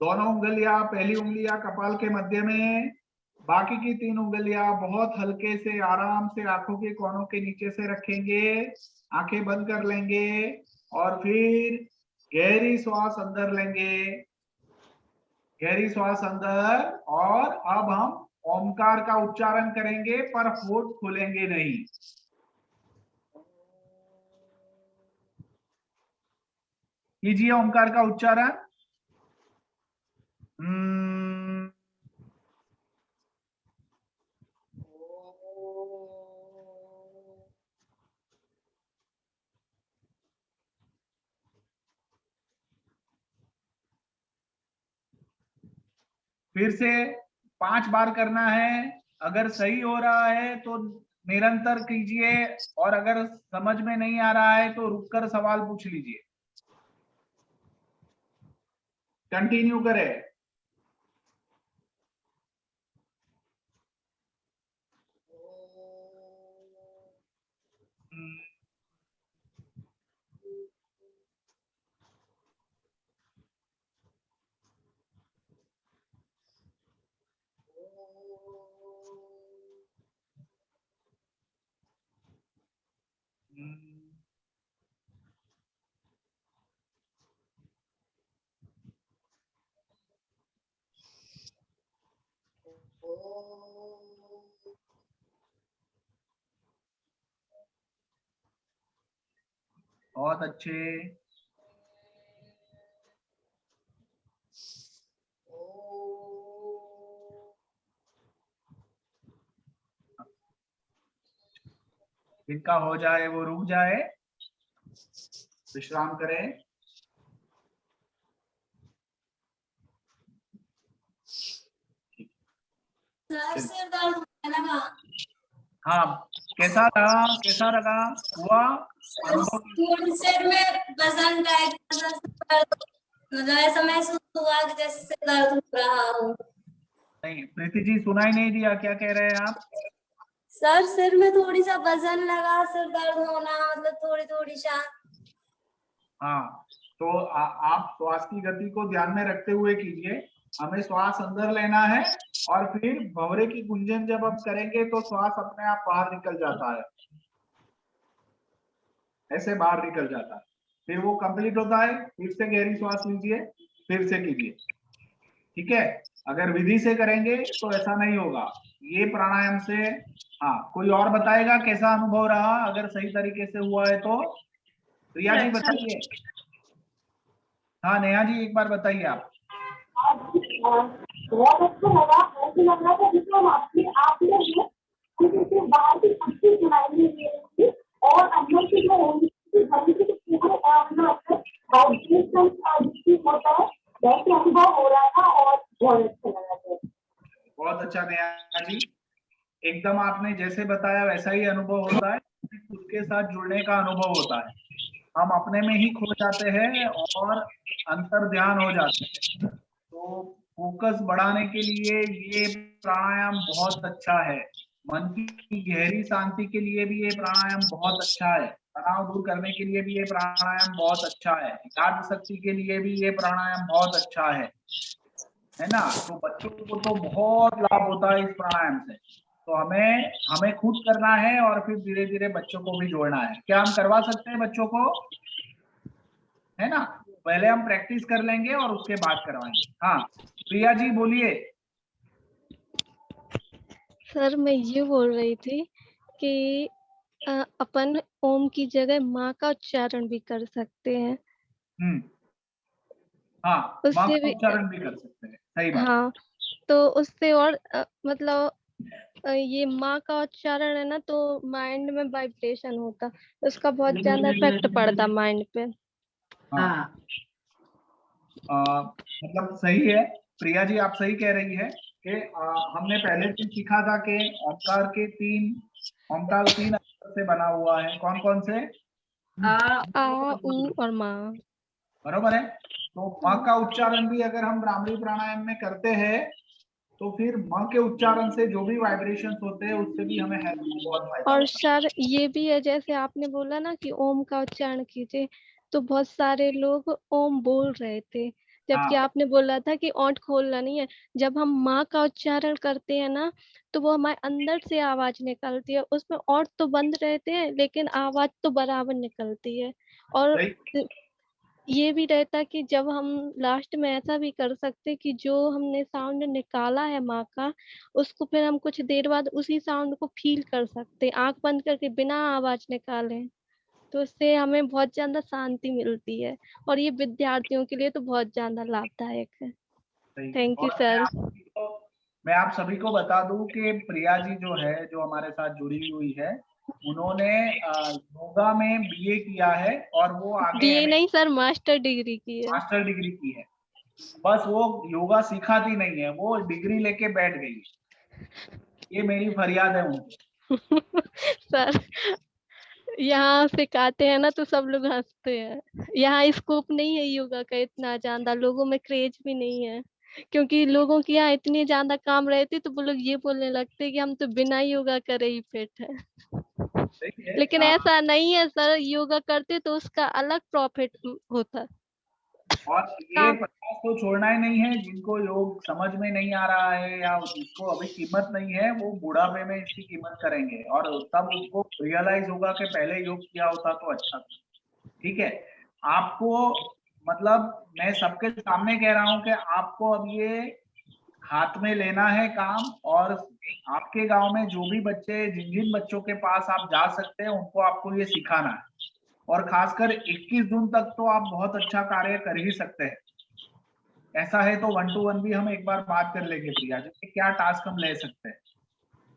दोनों उंगलियां, पहली उंगलियां कपाल के मध्य में, बाकी की 3 उंगलियां बहुत हल्के से आराम से आंखों के कोनों के नीचे से रखेंगे, आंखें बंद कर लेंगे और फिर गहरी श्वास अंदर लेंगे, गहरी श्वास अंदर। और अब हम ओमकार का उच्चारण करेंगे पर होठ खोलेंगे नहीं। कीजिए ओमकार का उच्चारण। फिर से 5 बार करना है। अगर सही हो रहा है तो निरंतर कीजिए और अगर समझ में नहीं आ रहा है तो रुककर सवाल पूछ लीजिए। कंटिन्यू करें। बहुत अच्छे। जिनका हो जाए वो रुक जाए, विश्राम करें। सर सिर दर्द होने लगा। हाँ, कैसा रहा? कैसा लगा? हुआ अनुभव? थोड़ी सिर में वजन टाइप मतलब ऐसा महसूस हुआ कि जैसे सिर दर्द हो रहा हो। नहीं, प्रीति जी सुनाई नहीं दिया, क्या कह रहे हैं आप? सर सिर में थोड़ी सा वजन लगा, सिर दर्द होना, मतलब थोड़ी थोड़ी सा। हाँ, तो आप श्वास की गति को ध्यान में रखते हुए कीजिए। हमें श्वास अंदर लेना है और फिर भंवरे की गुंजन जब हम करेंगे तो श्वास अपने आप बाहर निकल जाता है, ऐसे बाहर निकल जाता है। फिर वो कंप्लीट होता है, फिर से गहरी श्वास लीजिए, फिर से कीजिए। ठीक है, अगर विधि से करेंगे तो ऐसा नहीं होगा, ये प्राणायाम से। हाँ, कोई और बताएगा कैसा अनुभव रहा अगर सही तरीके से हुआ है तो? प्रिया जी बताइए। हाँ नेहा जी एक बार बताइए आप। बहुत अच्छा लगा, ऐसे लग रहा था जिसमें हम अपने आप में हैं, किसी बाहर की कुछ भी सुनाई नहीं दे रही थी और अंदर की जो होती थी भली से होता है वैसे अनुभव हो रहा था और बहुत अच्छा लगा था। बहुत अच्छा नेहा जी, एकदम आपने जैसे बताया वैसा ही अनुभव होता है, खुद के साथ जुड़ने का अनुभव होता है। हम अपने में ही खो जाते हैं और अंतर ध्यान हो जाते हैं। तो फोकस बढ़ाने के लिए ये प्राणायाम बहुत अच्छा है। मन की गहरी शांति के लिए भी ये प्राणायाम बहुत अच्छा है। तनाव दूर करने के लिए भी ये प्राणायाम बहुत अच्छा है। याद शक्ति के लिए भी ये प्राणायाम बहुत अच्छा है ना? तो बच्चों को तो बहुत लाभ होता है इस प्राणायाम से। तो हमें खुद करना है और फिर धीरे धीरे बच्चों को भी जोड़ना है। क्या हम करवा सकते हैं बच्चों को? है ना? पहले हम प्रैक्टिस कर लेंगे और उसके बाद करवाएंगे। हाँ प्रिया जी बोलिए। सर मैं ये बोल रही थी कि अपन ओम की जगह माँ का उच्चारण भी कर सकते हैं। हाँ, माँ उससे का उच्चारण भी कर सकते हैं, सही बात। हाँ, तो उससे और मतलब ये माँ का उच्चारण है ना, तो माइंड में वाइब्रेशन होता, उसका बहुत ज्यादा इफेक्ट पड़ता माइंड पे। हाँ, मतलब सही है। प्रिया जी आप सही कह रही है कि हमने पहले भी सीखा था कि ओंकार तीन अक्षर से बना हुआ है। कौन कौन से? आ उ और मा। बरोबर है। तो म का उच्चारण भी अगर हम भ्रामरी प्राणायाम में करते हैं तो फिर म के उच्चारण से जो भी वाइब्रेशंस होते हैं उससे भी हमें हेल्थ में बहुत फायदा और होता है। सर ये भी है, जैसे आपने बोला ना कि ओम का उच्चारण कीजिए, तो बहुत सारे लोग ओम बोल रहे थे, जबकि हाँ आपने बोला था कि ओंठ खोलना नहीं है। जब हम माँ का उच्चारण करते हैं ना, तो वो हमारे अंदर से आवाज निकलती है, उसमें ओंठ तो बंद रहते हैं लेकिन आवाज तो बराबर निकलती है। और सही। ये भी रहता कि जब हम लास्ट में ऐसा भी कर सकते कि जो हमने साउंड निकाला है माँ का, उसको फिर हम कुछ देर बाद उसी साउंड को फील कर सकते, आंख बंद करके बिना आवाज निकाले। तो उससे हमें बहुत ज्यादा शांति मिलती है, और ये विद्यार्थियों के लिए तो बहुत ज्यादा लाभदायक है। सही है। थैंक यू और सर। मैं आप सभी को बता दूं कि प्रिया जी जो है, जो हमारे साथ जुड़ी हुई है, उन्होंने योगा में बीए किया है और वो आगे बीए एमए नहीं सर, मास्टर डिग्री की है। मास्टर डिग्री की है। बस वो योगा सिखाती नहीं है, वो डिग्री लेके बैठ गई। ये मेरी फरियाद है उनसे। सर यहाँ सिखाते हैं ना तो सब लोग हंसते हैं। यहाँ स्कोप नहीं है योगा का इतना ज्यादा, लोगों में क्रेज भी नहीं है, क्योंकि लोगों के यहाँ इतनी ज्यादा काम रहती तो वो लोग ये बोलने लगते कि हम तो बिना योगा करे ही फिट है। सही है। लेकिन ऐसा नहीं है सर, योगा करते तो उसका अलग प्रॉफिट होता। और ये काम प्रयास तो छोड़ना ही नहीं है। जिनको योग समझ में नहीं आ रहा है या जिसको अभी कीमत नहीं है, वो बुढ़ापे में इसकी कीमत करेंगे और तब उनको रियलाइज होगा कि पहले योग किया होता तो अच्छा था। ठीक है। आपको मतलब मैं सबके सामने कह रहा हूं कि आपको अब ये हाथ में लेना है काम, और आपके गांव में जो भी बच्चे, जिन जिन बच्चों के पास आप जा सकते हैं, उनको आपको ये सिखाना है। और खासकर 21 जून तक तो आप बहुत अच्छा कार्य कर ही सकते हैं। ऐसा है तो 1 to 1 भी हम एक बार बात कर लेंगे प्रिया जी कि क्या टास्क हम ले सकते हैं।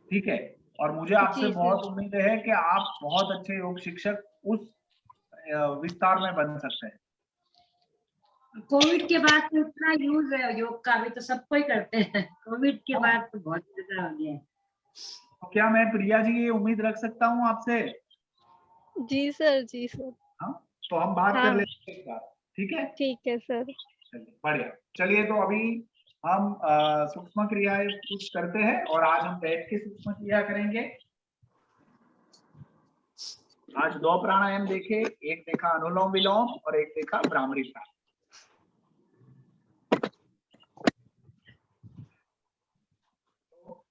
ठीक है। और मुझे आपसे जी बहुत सर। उम्मीद है कि आप बहुत अच्छे योग शिक्षक उस विस्तार में बन सकते हैं। कोविड के बाद तो इतना यूज है योग का, अभी तो सबको ही करते हैं। कोविड के बाद तो बहुत ज्यादा हो गया है। तो क्या मैं प्रिया जी ये उम्मीद रख सकता हूँ आपसे? जी सर, जी सर। हाँ, तो हम बात कर हाँ लेते हैं एक बार। ठीक है। ठीक है सर। चलिए बढ़िया। चलिए तो अभी हम सूक्ष्म क्रियाएं कुछ करते हैं और आज हम बैठ के सूक्ष्म क्रिया करेंगे। आज 2 प्राणायाम देखे, एक देखा अनुलोम विलोम और एक देखा भ्रामरी प्राणायाम।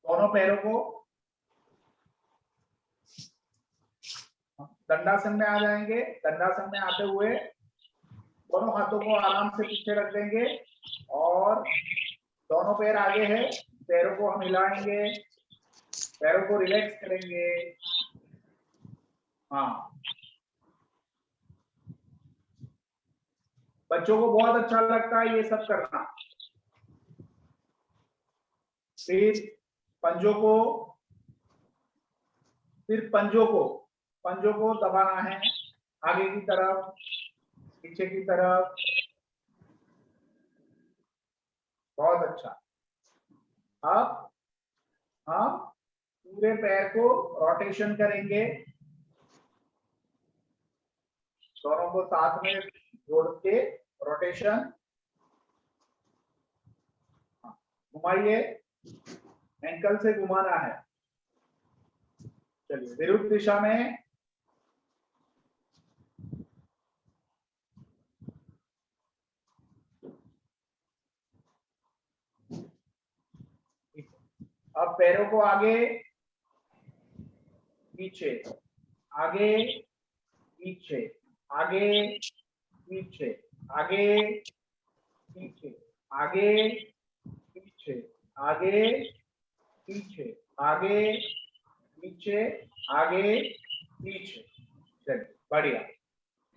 दोनों पैरों को दंडासन में आ जाएंगे। दंडासन में आते हुए दोनों हाथों को आराम से पीछे रख देंगे और दोनों पैर आगे है। पैरों को हम हिलाएंगे, पैरों को रिलैक्स करेंगे। हाँ, बच्चों को बहुत अच्छा लगता है ये सब करना। फिर पंजों को दबाना है, आगे की तरफ, पीछे की तरफ। बहुत अच्छा। अब हम पूरे पैर को रोटेशन करेंगे, दोनों को साथ में जोड़ के रोटेशन। घुमाइए, एंकल से घुमाना है। चलिए विरुद्ध दिशा में। अब पैरों को आगे पीछे, आगे पीछे, आगे पीछे, आगे पीछे, आगे पीछे, आगे पीछे, आगे पीछे, आगे पीछे। चलिए बढ़िया।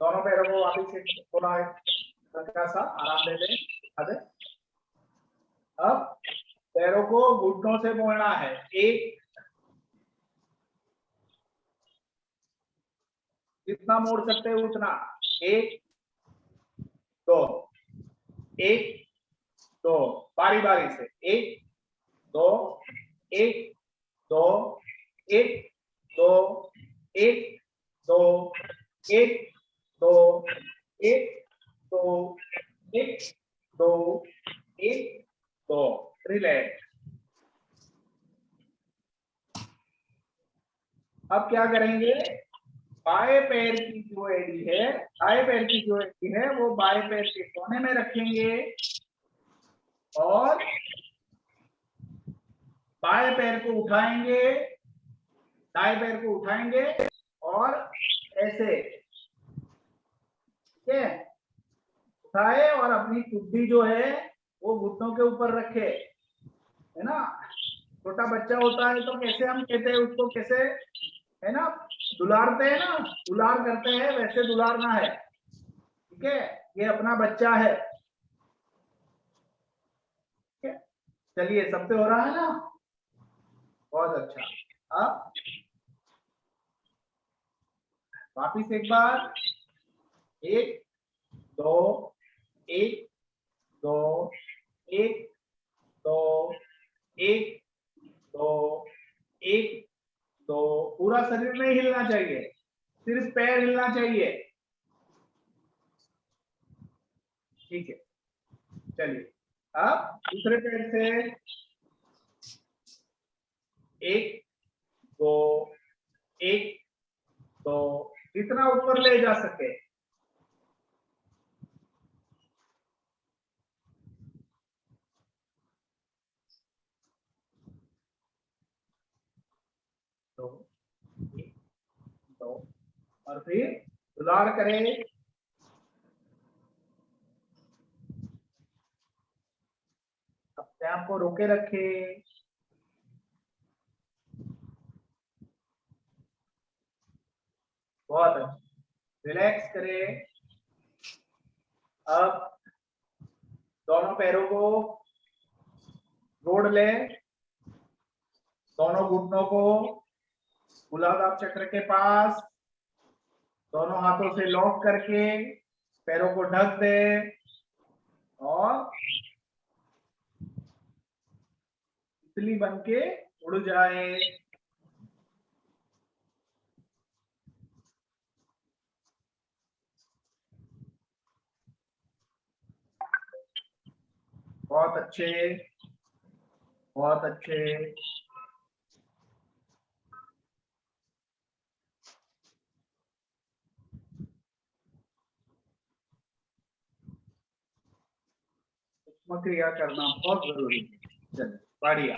दोनों पैरों को वापस से थोड़ा हल्का सा आराम दे दें। अब पैरों को घुटनों से मोड़ना है। एक, जितना मोड़ सकते हैं उतना। 1 2, 1 तो बारी बारी से 1 2 1 2 1 2 1 2 1 2 1 2 1 2 1 2 रिलैक्स। अब क्या करेंगे, बाएं पैर की जो एड़ी है, दाएं पैर की जो एड़ी है वो बाएं पैर के कोने में रखेंगे और बाएं पैर को उठाएंगे, दाएं पैर को उठाएंगे और ऐसे, ठीक है, उठाए और अपनी चुड्डी जो है वो घुटनों के ऊपर रखे, है ना। छोटा बच्चा होता है तो कैसे हम कहते हैं उसको, कैसे है ना, दुलारते हैं ना, दुलार करते हैं, वैसे दुलारना है, ठीक है। ये अपना बच्चा है, ठीक है। चलिए, सबसे हो रहा है ना, बहुत अच्छा। अब वापिस एक बार, 1 2 1 2 1 2 1 2 1 2। पूरा शरीर नहीं हिलना चाहिए, सिर्फ पैर हिलना चाहिए, ठीक है। चलिए, अब दूसरे पैर से 1 2 1 2, जितना ऊपर ले जा सके। तो 1 2 और फिर दुलार करें, अपने आप को रोके रखे, बहुत अच्छा, रिलैक्स करें। अब दोनों पैरों को जोड़ ले, दोनों घुटनों को मूलाधार चक्र के पास दोनों हाथों से लॉक करके पैरों को ढक दे और तितली बन के उड़ जाए। बहुत अच्छे, बहुत अच्छे। क्रिया करना बहुत जरूरी है। चलिए, बढ़िया,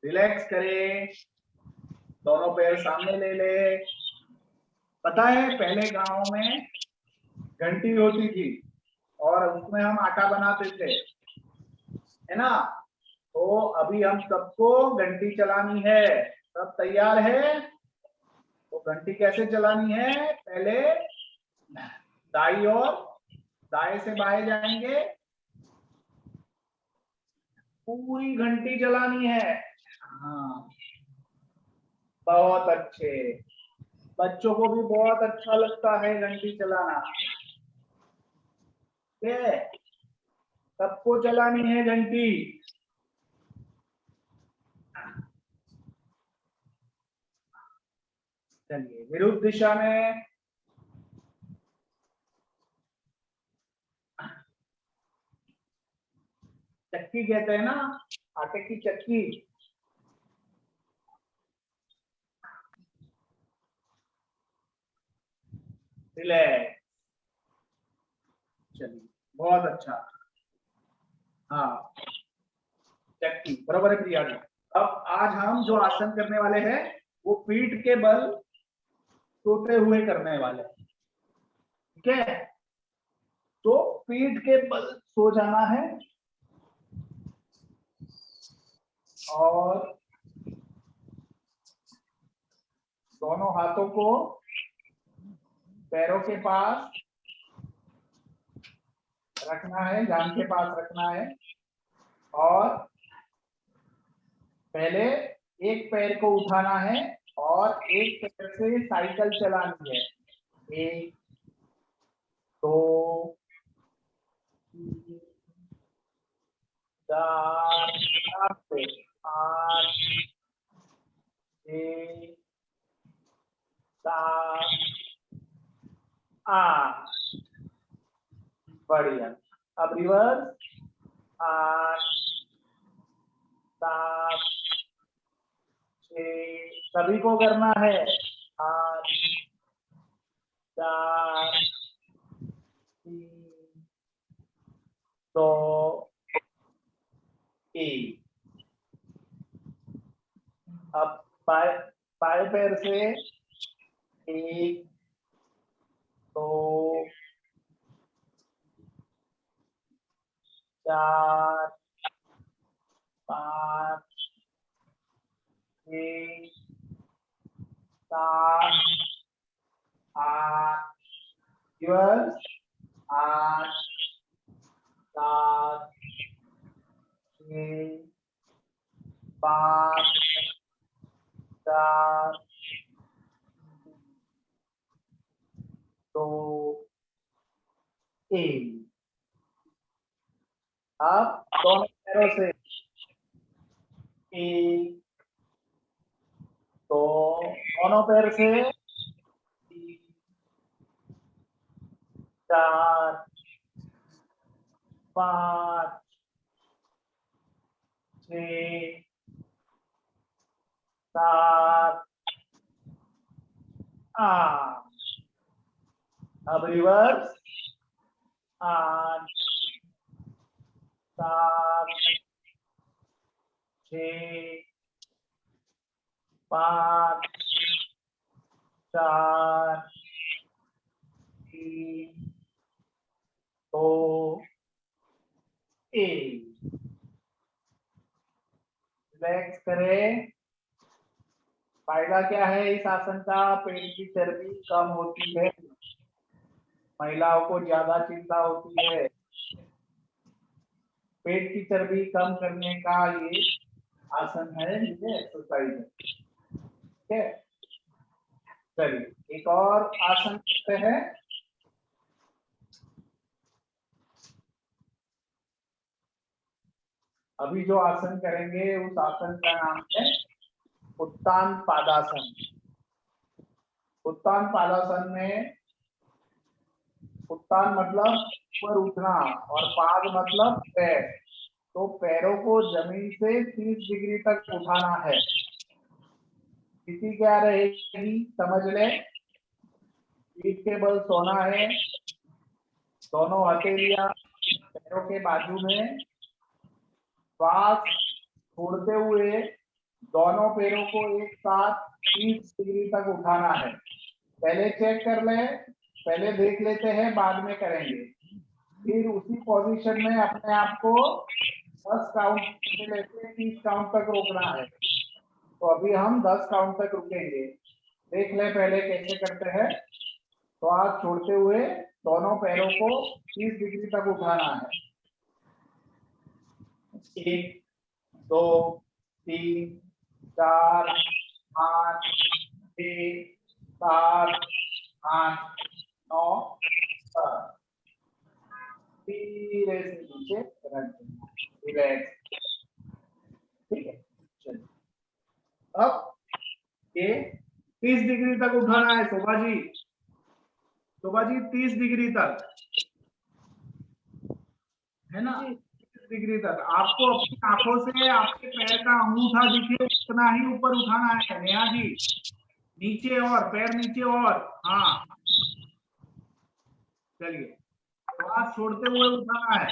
रिलैक्स करें, दोनों पैर सामने ले ले। पता है पहले गांव में घंटी होती थी और उसमें हम आटा बनाते थे, है ना। तो अभी हम सबको घंटी चलानी है, सब तैयार है। तो घंटी कैसे चलानी है, पहले दाई और दाएं से बाएं जाएंगे, पूरी घंटी चलानी है। हाँ, बहुत अच्छे, बच्चों को भी बहुत अच्छा लगता है घंटी चलाना, ठीक है। सबको चलानी है घंटी। चलिए, विरुद्ध दिशा में चक्की कहते हैं ना, आटे की चक्की। रिलैक्स, चलिए, बहुत अच्छा। हाँ, चक्की बराबर है प्रिया जी। अब आज हम जो आसन करने वाले हैं वो पीठ के बल सोते हुए करने वाले हैं, ठीक है। तो पीठ के बल सो जाना है और दोनों हाथों को पैरों के पास रखना है, जांघ के पास रखना है और पहले एक पैर को उठाना है और एक पैर से साइकिल चलानी है। 1 2 4 5 6 7 8 बढ़िया। अब रिवर्स 8 7 6 सभी को करना है 8 4 3 2 1। अब बाएं पैर से 1 2 4 5 6 7 8 रिवर्स 8 7 6 5 4 2 1। अब दोनों पैरों से 1 2 दोनों पैर से 3 4 5 6 7 8। अब रिवर्स 8 7 6 5 4 3 2 1। रिलैक्स करें। फायदा क्या है इस आसन का? पेट की चर्बी कम होती है, महिलाओं को ज्यादा चिंता होती है। पेट की चर्बी कम करने का ये आसन है, ये एक्सरसाइज है। ठीक है, चलिए एक और आसन करते हैं। अभी जो आसन करेंगे उस आसन का नाम है उत्तान पादासन। उत्तान पादासन में उत्तान मतलब ऊपर उठना और पाद मतलब पैर, तो पैरों को जमीन से 30 डिग्री तक उठाना है। स्थिति क्या रहेगी समझ ले। पीठ के बल सोना है, दोनों हथेलियां पैरों के बाजू में, श्वास छोड़ते हुए दोनों पैरों को एक साथ 30 डिग्री तक उठाना है। पहले चेक कर ले, पहले देख लेते हैं, बाद में करेंगे। फिर उसी पोजीशन में अपने आप को 10 काउंट से लेकर 30 काउंट तक रोकना है। तो अभी हम 10 काउंट तक रुकेंगे। देख ले पहले कैसे करते हैं। श्वास छोड़ते हुए दोनों पैरों को 30 डिग्री तक उठाना है। 1 2 3 4 5 6 7 8 9 10। धीरे से नीचे रख देना, रिलैक्स। ठीक है, चलिए अब ये 30 डिग्री तक उठाना है शोभा जी। शोभा जी 30 डिग्री तक है ना, 30 डिग्री तक। आपको अपनी आंखों से आपके पैर का अंगूठा दिखे उतना ही ऊपर उठाना है। नेहा जी नीचे और पैर नीचे और, हाँ चलिए श्वास छोड़ते हुए उठाना है।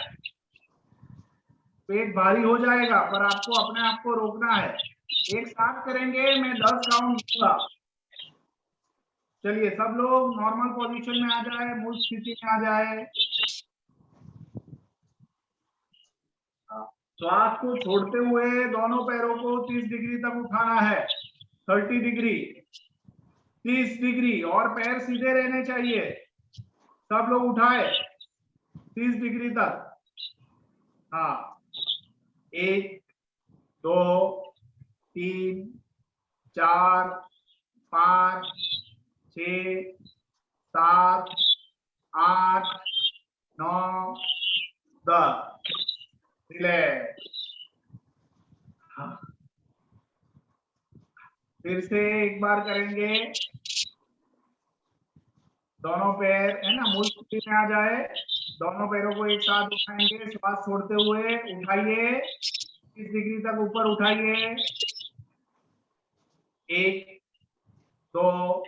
पेट भारी हो जाएगा पर आपको अपने आप को रोकना है। एक साथ करेंगे, मैं 10 काउंट दूंगा। चलिए सब लोग नॉर्मल पोजीशन में आ जाए, मूल स्थिति में आ जाए। श्वास को छोड़ते हुए दोनों पैरों को 30 डिग्री तक उठाना है। 30 डिग्री, 30 डिग्री, और पैर सीधे रहने चाहिए। सब लोग उठाए 30 डिग्री तक। हाँ 1 2 3 4 5 6 7 8 9 10। रिलैक्स। हाँ, फिर से एक बार करेंगे। दोनों पैर है ना मूल स्थिति में आ जाए, दोनों पैरों को एक साथ उठाएंगे, श्वास छोड़ते हुए उठाइए, 30 डिग्री तक ऊपर उठाइए। 1 2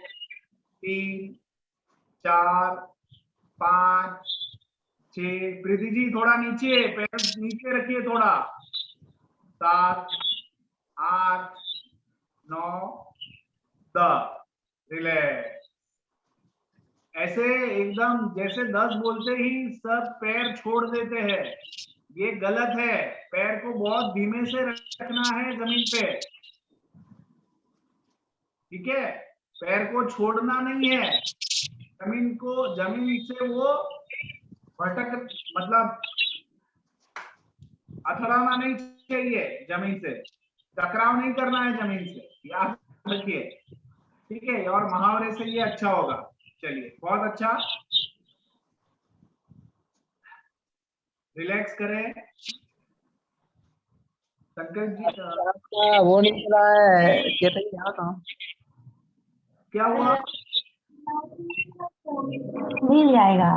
3 4 5 6। प्रीति जी थोड़ा नीचे, पैर नीचे रखिए थोड़ा। 7 8 9 10। रिलैक्स। ऐसे एकदम जैसे 10 बोलते ही सब पैर छोड़ देते हैं, ये गलत है। पैर को बहुत धीमे से रखना है जमीन पे, ठीक है। पैर को छोड़ना नहीं है, जमीन से वो भटक मतलब अथड़ाना नहीं चाहिए, जमीन से टकराव नहीं करना है जमीन से, याद रखिए, ठीक है। और मुहावरे से ये अच्छा होगा। चलिए बहुत अच्छा, रिलैक्स करें। संकट जी आपका वो निकला है, कहते हैं यहाँ कहाँ क्या हुआ? मिल जाएगा।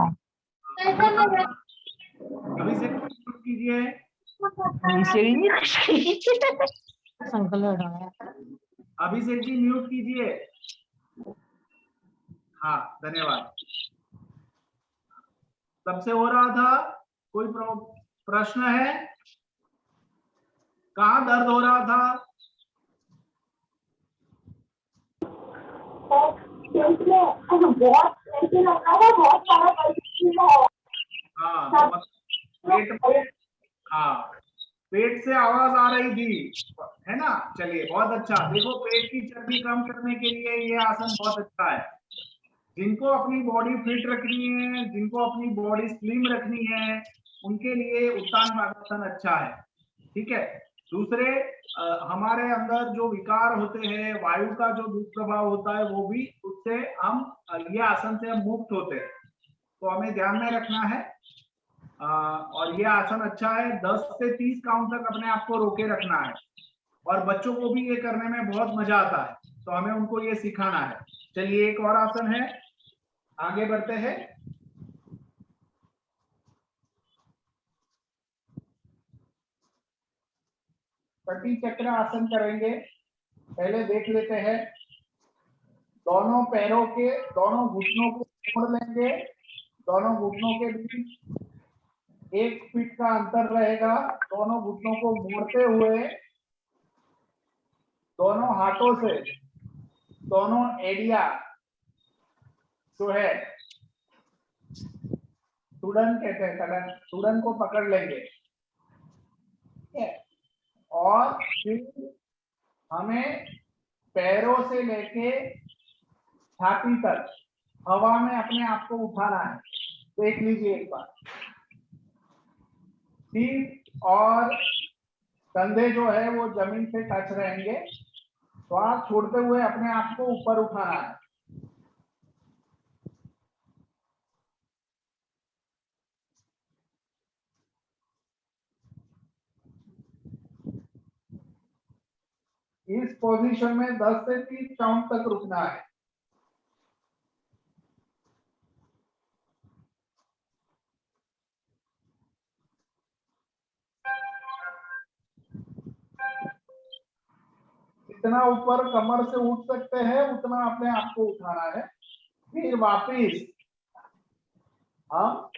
अभी से कीजिए। अभिषेक जी म्यूट कीजिए। हाँ धन्यवाद। सबसे हो रहा था, कोई प्रश्न है? कहाँ दर्द हो रहा था? बहुत ऐसे लग रहा था, बहुत सारा हाँ पेट में, हाँ पेट से आवाज आ रही थी, है ना। चलिए बहुत अच्छा। देखो पेट की चर्बी कम करने के लिए ये आसन बहुत अच्छा है। जिनको अपनी बॉडी फिट रखनी है, जिनको अपनी बॉडी स्लिम रखनी है, उनके लिए उत्तान पादासन अच्छा है, ठीक है। दूसरे हमारे अंदर जो विकार होते हैं, वायु का जो दुष्प्रभाव होता है, वो भी उससे हम ये आसन से हम मुक्त होते हैं, तो हमें ध्यान में रखना है। और ये आसन अच्छा है। 10 से 30 काउंट तक अपने आप को रोके रखना है, और बच्चों को भी ये करने में बहुत मजा आता है, तो हमें उनको ये सिखाना है। चलिए एक और आसन है, आगे बढ़ते हैं। कटी चक्र आसन करेंगे। पहले देख लेते हैं, दोनों पैरों के दोनों घुटनों को मोड़ लेंगे, दोनों घुटनों के बीच 1 फीट का अंतर रहेगा। दोनों घुटनों को मोड़ते हुए दोनों हाथों से दोनों एड़िया जो है तुड़न कहते हैं, तुड़न को पकड़ लेंगे, ठीक है। और फिर हमें पैरों से लेके छाती तक हवा में अपने आप को उठाना है। देख लीजिए एक बार, सीट और कंधे जो है वो जमीन से टच रहेंगे। श्वास छोड़ते हुए अपने आप को ऊपर उठाना है। इस पोजीशन में 10 से 30 काउंट तक रुकना है। जितना ऊपर कमर से उठ सकते हैं उतना अपने आप को उठाना है। फिर वापिस हम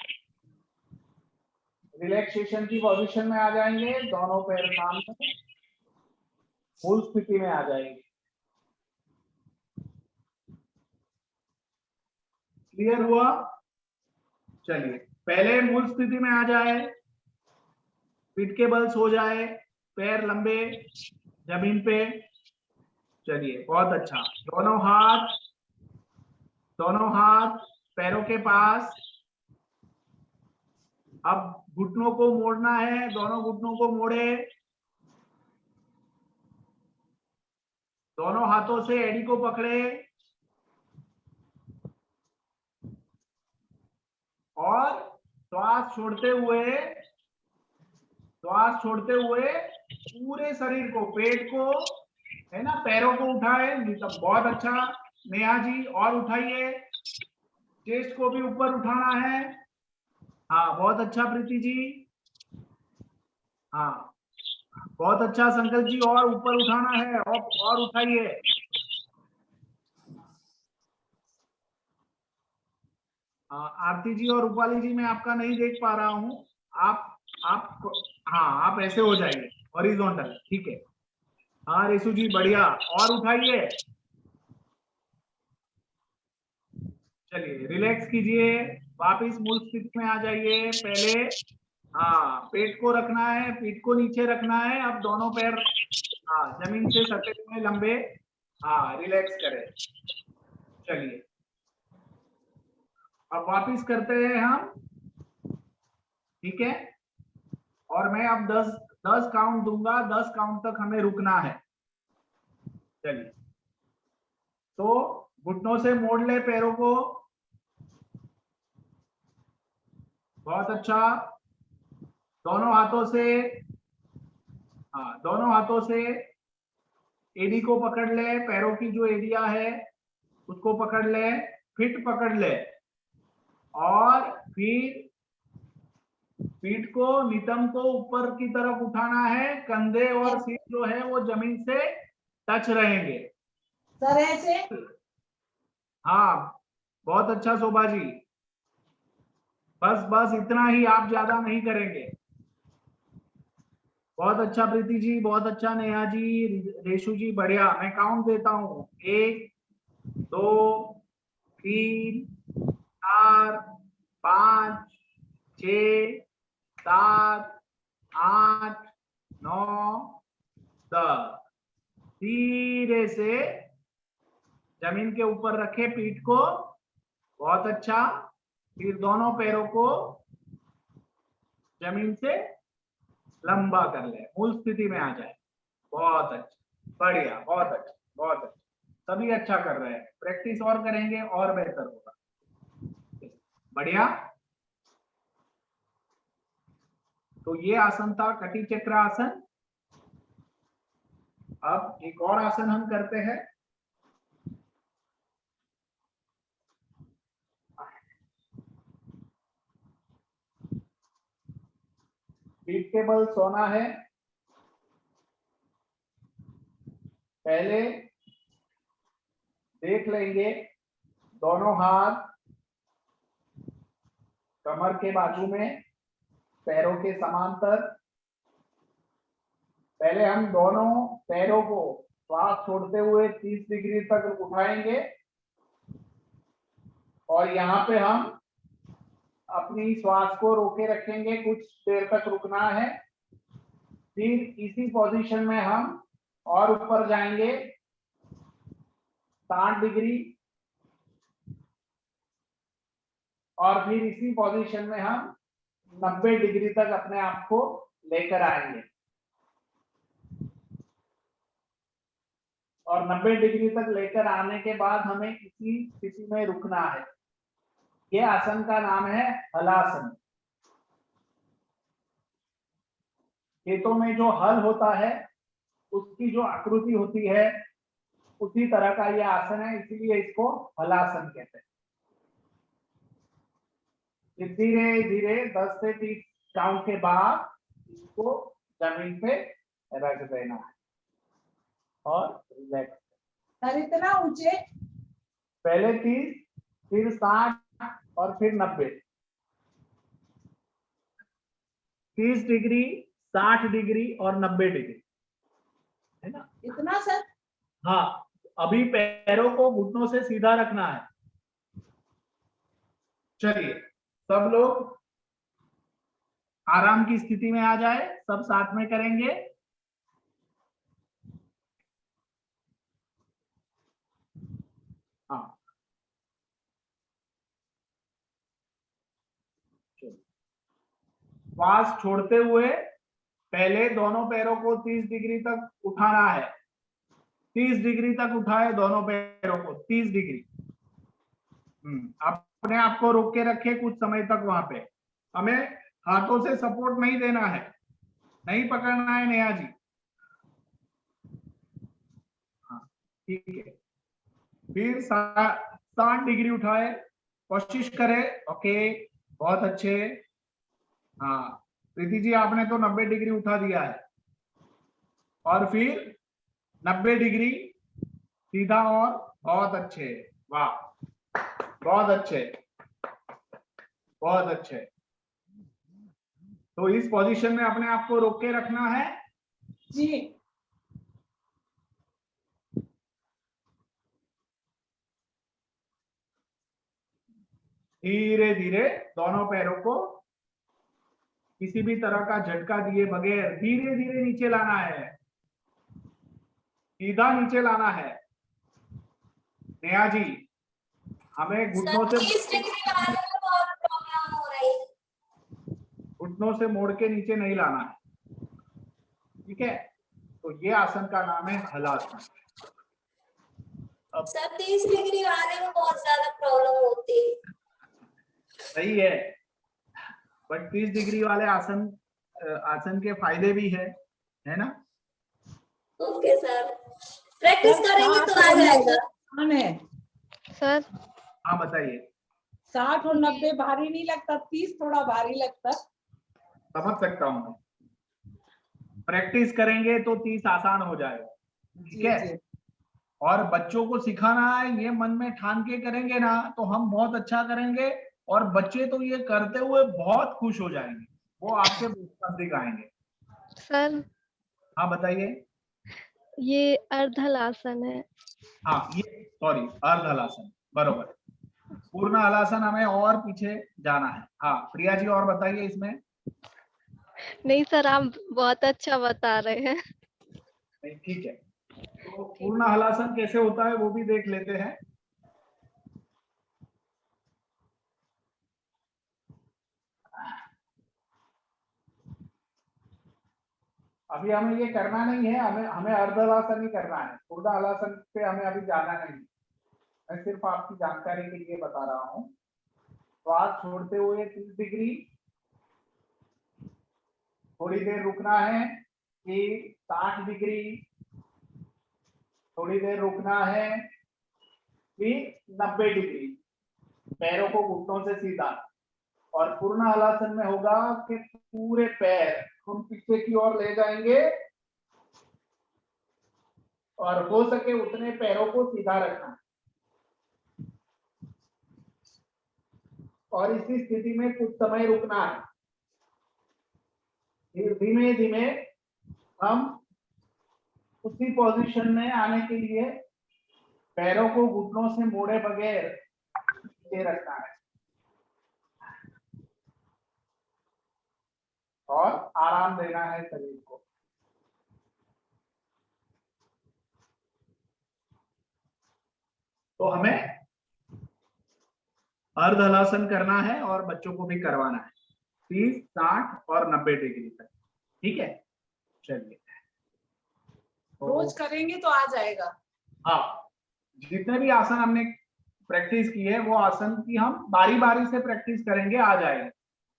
रिलैक्सेशन की पोजीशन में आ जाएंगे, दोनों पैर सामने मूल स्थिति में आ जाएंगे। क्लियर हुआ? चलिए पहले मूल स्थिति में आ जाए, पीठ के बल सो जाए, पैर लंबे जमीन पे। चलिए बहुत अच्छा। दोनों हाथ पैरों के पास। अब घुटनों को मोड़ना है, दोनों घुटनों को मोड़े, दोनों हाथों से एड़ी को पकड़े और श्वास छोड़ते हुए श्वास छोड़ते हुए पूरे शरीर को, पेट को, है ना, पैरों को उठाए, बहुत अच्छा नेहा जी, और उठाइए, चेस्ट को भी ऊपर उठाना है। हाँ बहुत अच्छा प्रीति जी, हाँ बहुत अच्छा संकल्प जी, और ऊपर उठाना है, और उठाइए। आरती जी और रूपाली जी मैं आपका नहीं देख पा रहा हूँ, आप हाँ आप ऐसे हो जाइए हॉरिजॉन्टल, ठीक है। हाँ रेसु जी बढ़िया, और उठाइए। चलिए रिलैक्स कीजिए, वापिस मूल स्थिति में आ जाइए। पहले हाँ पेट को रखना है, पीठ को नीचे रखना है, अब दोनों पैर हाँ जमीन से सटे हुए लंबे, हाँ रिलैक्स करें। चलिए अब वापिस करते हैं हम, ठीक है। और मैं अब 10 काउंट दूंगा, 10 काउंट तक हमें रुकना है। चलिए तो घुटनों से मोड़ ले पैरों को, बहुत अच्छा। दोनों हाथों से, हाँ दोनों हाथों से एडी को पकड़ ले, पैरों की जो एडिया है उसको पकड़ ले, फिट पकड़ ले, और फिर पीठ को, नितंब को ऊपर की तरफ उठाना है, कंधे और सिर जो है वो जमीन से टच रहेंगे। सर ऐसे, हाँ बहुत अच्छा शोभा जी, बस इतना ही, आप ज्यादा नहीं करेंगे। बहुत अच्छा प्रीति जी, बहुत अच्छा नेहा जी, रेशु जी बढ़िया। मैं काउंट देता हूँ, 1 2 3 4 5 6 7 8 9 10। धीरे से जमीन के ऊपर रखे पीठ को, बहुत अच्छा। फिर दोनों पैरों को जमीन से लंबा कर ले, मूल स्थिति में आ जाए। बहुत अच्छा, बढ़िया, बहुत अच्छा, बहुत अच्छा, सभी अच्छा कर रहे हैं। प्रैक्टिस और करेंगे और बेहतर होगा। बढ़िया। तो ये आसन था कटी चक्र आसन। अब एक और आसन हम करते हैं, पीठ के बल सोना है। पहले देख लेंगे दोनों हाथ कमर के बाजू में, पैरों के समांतर। पहले हम दोनों पैरों को श्वास छोड़ते हुए 30 डिग्री तक उठाएंगे, और यहाँ पे हम अपनी श्वास को रोके रखेंगे, कुछ देर तक रुकना है। फिर इसी पोजीशन में हम और ऊपर जाएंगे 60 डिग्री, और फिर इसी पोजीशन में हम 90 डिग्री तक अपने आप को लेकर आएंगे, और 90 डिग्री तक लेकर आने के बाद हमें इसी स्थिति में रुकना है। ये आसन का नाम है हलासन। खेतों में जो हल होता है उसकी जो आकृति होती है उसी तरह का ये आसन है, इसीलिए इसको हलासन कहते हैं। धीरे धीरे 10 से 30 काउंट के बाद इसको जमीन पे रख देना है और रिलैक्स। सर इतना ऊंचे, पहले 30, फिर 60 और फिर 90। 30 डिग्री, 60 डिग्री और 90 डिग्री, है ना? इतना सर? हाँ, अभी पैरों को घुटनों से सीधा रखना है। चलिए सब लोग आराम की स्थिति में आ जाए, सब साथ में करेंगे। हाँ श्वास छोड़ते हुए पहले दोनों पैरों को 30 डिग्री तक उठाना है। 30 डिग्री तक उठाए दोनों पैरों को, 30 डिग्री। अपने आप को रोक के रखे कुछ समय तक। वहां पे हमें हाथों से सपोर्ट नहीं देना है, नहीं पकड़ना है नेहा जी। हाँ ठीक है, फिर 60 डिग्री उठाए, कोशिश करें। ओके बहुत अच्छे। हाँ प्रीति जी आपने तो 90 डिग्री उठा दिया है, और फिर 90 डिग्री सीधा, और बहुत अच्छे, वाह बहुत अच्छे बहुत अच्छे। तो इस पोजीशन में अपने आप को रोक के रखना है जी। धीरे धीरे दोनों पैरों को किसी भी तरह का झटका दिए बगैर धीरे धीरे नीचे लाना है, सीधा नीचे लाना है। नेहा जी हमें घुटनों से 30 डिग्री वाले में बहुत प्रॉब्लम हो रही है। घुटनों से मोड़ के नीचे नहीं लाना है, ठीक है। तो ये आसन का नाम है हलासन। अब सर 30 डिग्री वाले में बहुत ज्यादा प्रॉब्लम होती है। सही है, बट 30 डिग्री वाले आसन के फायदे भी है ना। ओके सर, प्रैक्टिस करेंगे तो आ जाएगा। सर हाँ बताइए। 60 और 90 भारी नहीं लगता, 30 थोड़ा भारी लगता। समझ सकता हूँ मैं, प्रैक्टिस करेंगे तो 30 आसान हो जाएगा, ठीक है। और बच्चों को सिखाना है, ये मन में ठान के करेंगे ना तो हम बहुत अच्छा करेंगे, और बच्चे तो ये करते हुए बहुत खुश हो जाएंगे, वो आपसे दिखाएंगे। सर हाँ बताइए। ये अर्धहलासन है। हाँ ये सॉरी अर्धहलासन, बरोबर। पूर्ण हलासन हमें और पीछे जाना है। हाँ प्रिया जी और बताइए इसमें। नहीं सर आप बहुत अच्छा बता रहे हैं। नहीं ठीक है, तो पूर्ण हलासन कैसे होता है वो भी देख लेते हैं। अभी हमें ये करना नहीं है, हमें अर्धहलासन ही करना है, पूर्ण हलासन पे हमें अभी जाना नहीं। मैं सिर्फ आपकी जानकारी के लिए बता रहा हूँ। श्वास छोड़ते हुए 30 डिग्री, थोड़ी देर रुकना है, फिर 60 डिग्री, थोड़ी देर रुकना है, फिर 90 डिग्री, पैरों को घुटनों से सीधा। और पूर्ण हलासन में होगा कि पूरे पैर हम पीछे की ओर ले जाएंगे, और हो सके उतने पैरों को सीधा रखना, और इसी स्थिति में कुछ समय रुकना है। फिर धीमे धीमे हम उसी पोजीशन में आने के लिए पैरों को घुटनों से मोड़े बगैर नीचे रखना है, और आराम देना है शरीर को। तो हमें अर्धहलासन करना है और बच्चों को भी करवाना है 30, 60 और 90 डिग्री तक, ठीक है। चलिए रोज करेंगे तो आ जाएगा। हाँ जितने भी आसन हमने प्रैक्टिस की है वो आसन की हम बारी बारी से प्रैक्टिस करेंगे, आ जाएगा।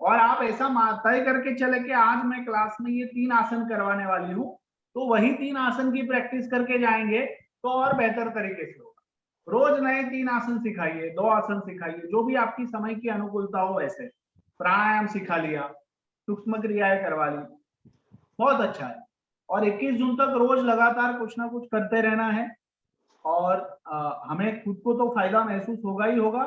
और आप ऐसा तय करके चले कि आज मैं क्लास में ये 3 आसन करवाने वाली हूँ, तो वही 3 आसन की प्रैक्टिस करके जाएंगे तो और बेहतर तरीके से होगा। रोज नए 3 आसन सिखाइए, 2 आसन सिखाइए, जो भी आपकी समय की अनुकूलता हो। वैसे प्राणायाम सिखा लिया, सूक्ष्म क्रियाएं करवा ली, बहुत अच्छा है। और 21 जून तक रोज लगातार कुछ ना कुछ करते रहना है, और हमें खुद को तो फायदा महसूस होगा ही होगा,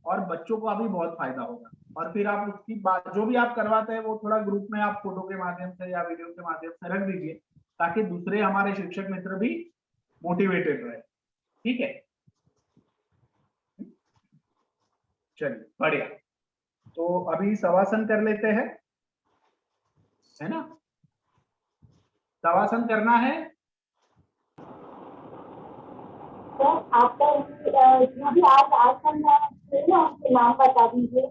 और बच्चों को भी बहुत फायदा होगा। और फिर आप उसकी बात जो भी आप करवाते हैं वो थोड़ा ग्रुप में आप फोटो के माध्यम से या वीडियो के माध्यम से रख दीजिए, ताकि दूसरे हमारे शिक्षक मित्र भी मोटिवेटेड रहे, ठीक है। चलिए बढ़िया, तो अभी शवासन कर लेते हैं, है ना। शवासन करना है। तो आपका जो भी आज आसन है उसके नाम बता दीजिए।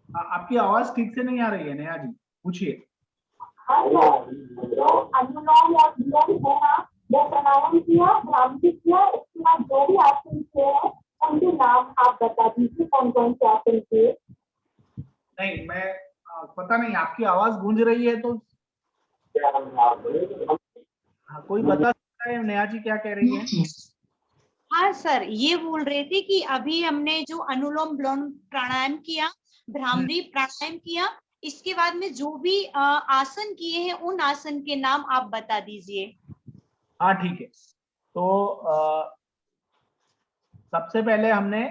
आपकी आवाज ठीक से नहीं आ रही है नेहा जी, पूछिए। जो अनुलोम और विलोम है ना, वो प्राणायाम किया, भ्रामरी किया, इसके बाद जो भी आसन किए हैं उनके नाम आप बता दीजिए, कौन कौन से आसन किए। नहीं मैं पता नहीं, आपकी आवाज गूंज रही है तो हाँ, कोई बता सकता है नेहा जी क्या कह रही है? हाँ सर, ये बोल रहे थे कि अभी हमने जो अनुलोम विलोम प्राणायाम किया, भ्रामरी प्राणायाम किया, इसके बाद में जो भी आसन किए हैं उन आसन के नाम आप बता दीजिए। हाँ ठीक है, तो सबसे पहले हमने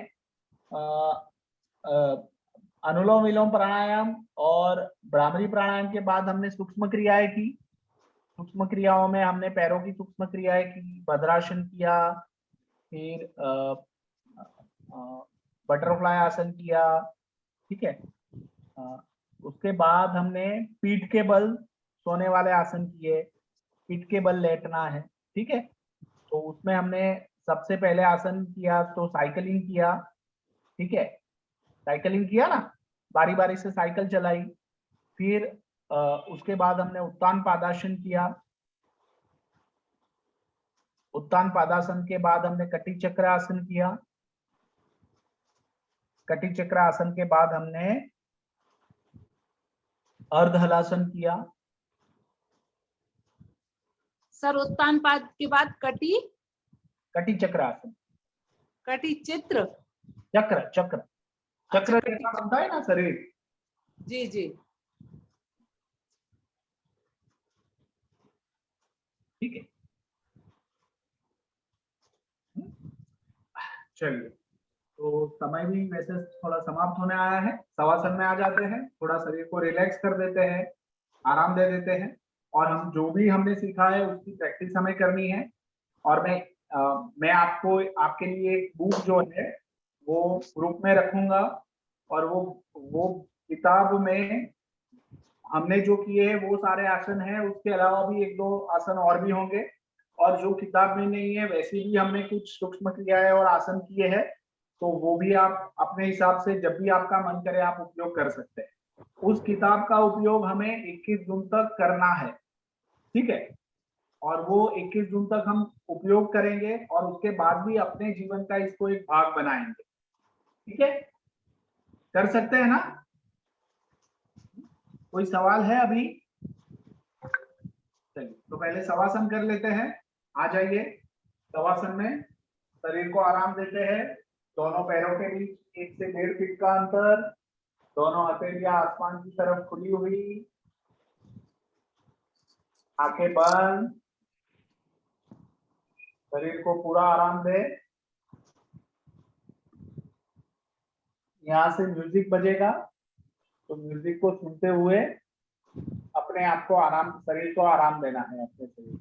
अनुलोम विलोम प्राणायाम और भ्रामरी प्राणायाम के बाद हमने सूक्ष्म क्रियाएं की। सूक्ष्म क्रियाओं में हमने पैरों की सूक्ष्म क्रियाएं की, भद्रासन किया, फिर बटरफ्लाई आसन किया, ठीक है। उसके बाद हमने पीठ के बल सोने वाले आसन किए, पीठ के बल लेटना है, ठीक है। तो उसमें हमने सबसे पहले आसन किया तो साइकिलिंग किया, ठीक है, साइकिलिंग किया ना, बारी बारी से साइकिल चलाई। फिर उसके बाद हमने उत्तान पादासन किया। उत्तान पादासन के बाद हमने कटी चक्र आसन किया। कटी चक्र आसन के बाद हमने अर्ध हलासन किया। सर उत्तान पाद के बाद कटी चक्र आसन, कटी चित्र चक्र चक्र चक्र अच्छा, जैसा बनता है ना शरीर। जी जी, ठीक है, चलिए, तो समय भी वैसे थोड़ा समाप्त होने आया है। शवासन में आ जाते हैं, थोड़ा शरीर को रिलैक्स कर देते हैं, आराम दे देते हैं, और हम जो भी हमने सीखा है उसकी प्रैक्टिस हमें करनी है। और मैं आपको आपके लिए एक बुक जो है वो ग्रुप में रखूंगा, और वो किताब में हमने जो किए हैं वो सारे आसन हैं, उसके अलावा भी एक दो आसन और भी होंगे, और जो किताब में नहीं है वैसे भी हमने कुछ सूक्ष्म क्रियाएं और आसन किए हैं, तो वो भी आप अपने हिसाब से जब भी आपका मन करे आप उपयोग कर सकते हैं। उस किताब का उपयोग हमें 21 जून तक करना है, ठीक है, और वो 21 जून तक हम उपयोग करेंगे, और उसके बाद भी अपने जीवन का इसको एक भाग बनाएंगे, ठीक है, कर सकते हैं ना? कोई सवाल है अभी? चलिए, तो पहले शवासन कर लेते हैं। आ जाइए, शवासन में शरीर को आराम देते हैं, दोनों पैरों के बीच 1 से 1.5 फीट का अंतर, दोनों हथेलियां आसमान की तरफ खुली हुई, आंखें बंद, शरीर को पूरा आराम दे। यहाँ से म्यूजिक बजेगा, तो म्यूजिक को सुनते हुए अपने आप को आराम, शरीर को आराम देना है अपने शरीर को।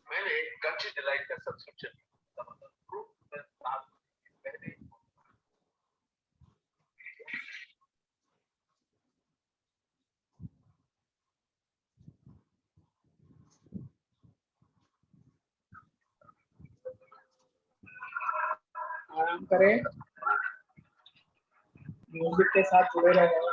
मैंने कच्ची डिलाइट का सब्सक्रिप्शन आराम करें, म्यूजिक के साथ जुड़े रहे।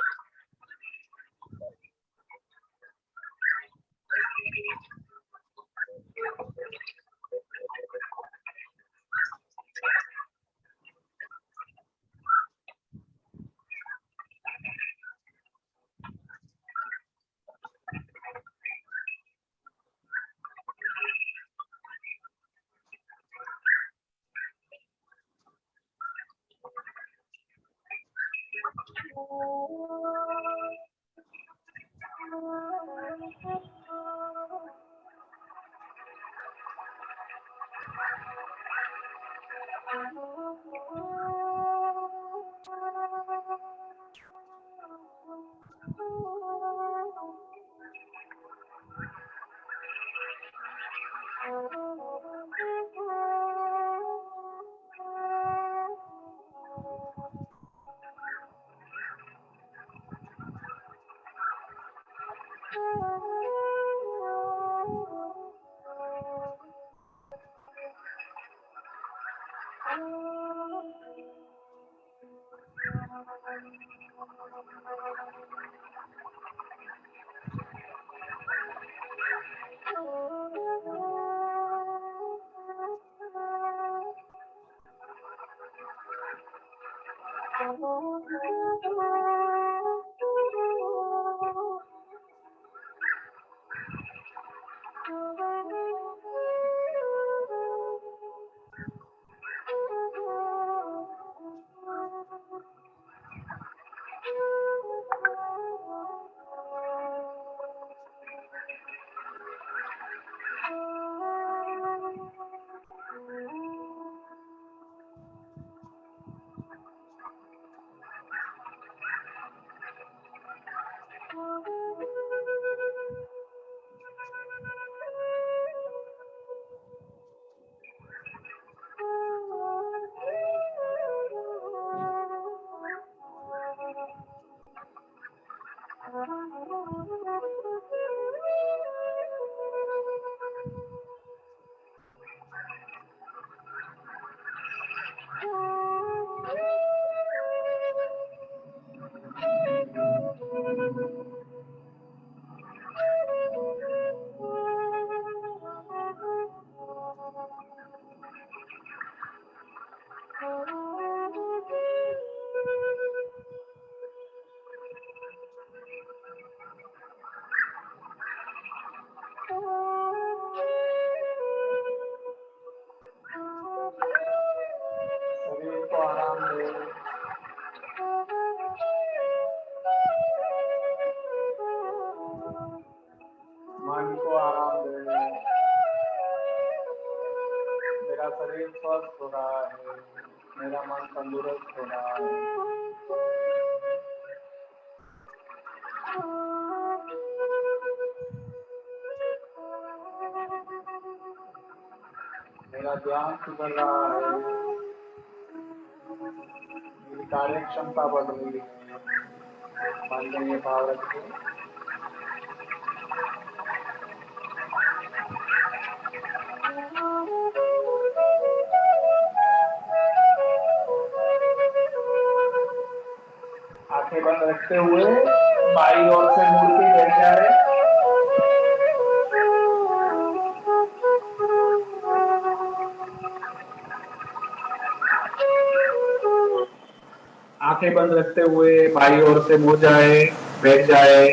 शरीर को आराम दे, मन को आराम दे। मेरा शरीर स्वस्थ हो रहा है, मेरा मन तंदुरुस्त हो रहा है। मेरा ध्यान सुधर रहा है, मेरी कार्य क्षमता बढ़ रही है। मन में ये भाव रखिए। आंखें बंद रखते हुए बाईं ओर से मुड़ के बैठ जाए। आंखें बंद रखते हुए बाईं ओर से मुड़ जाए, बैठ जाए।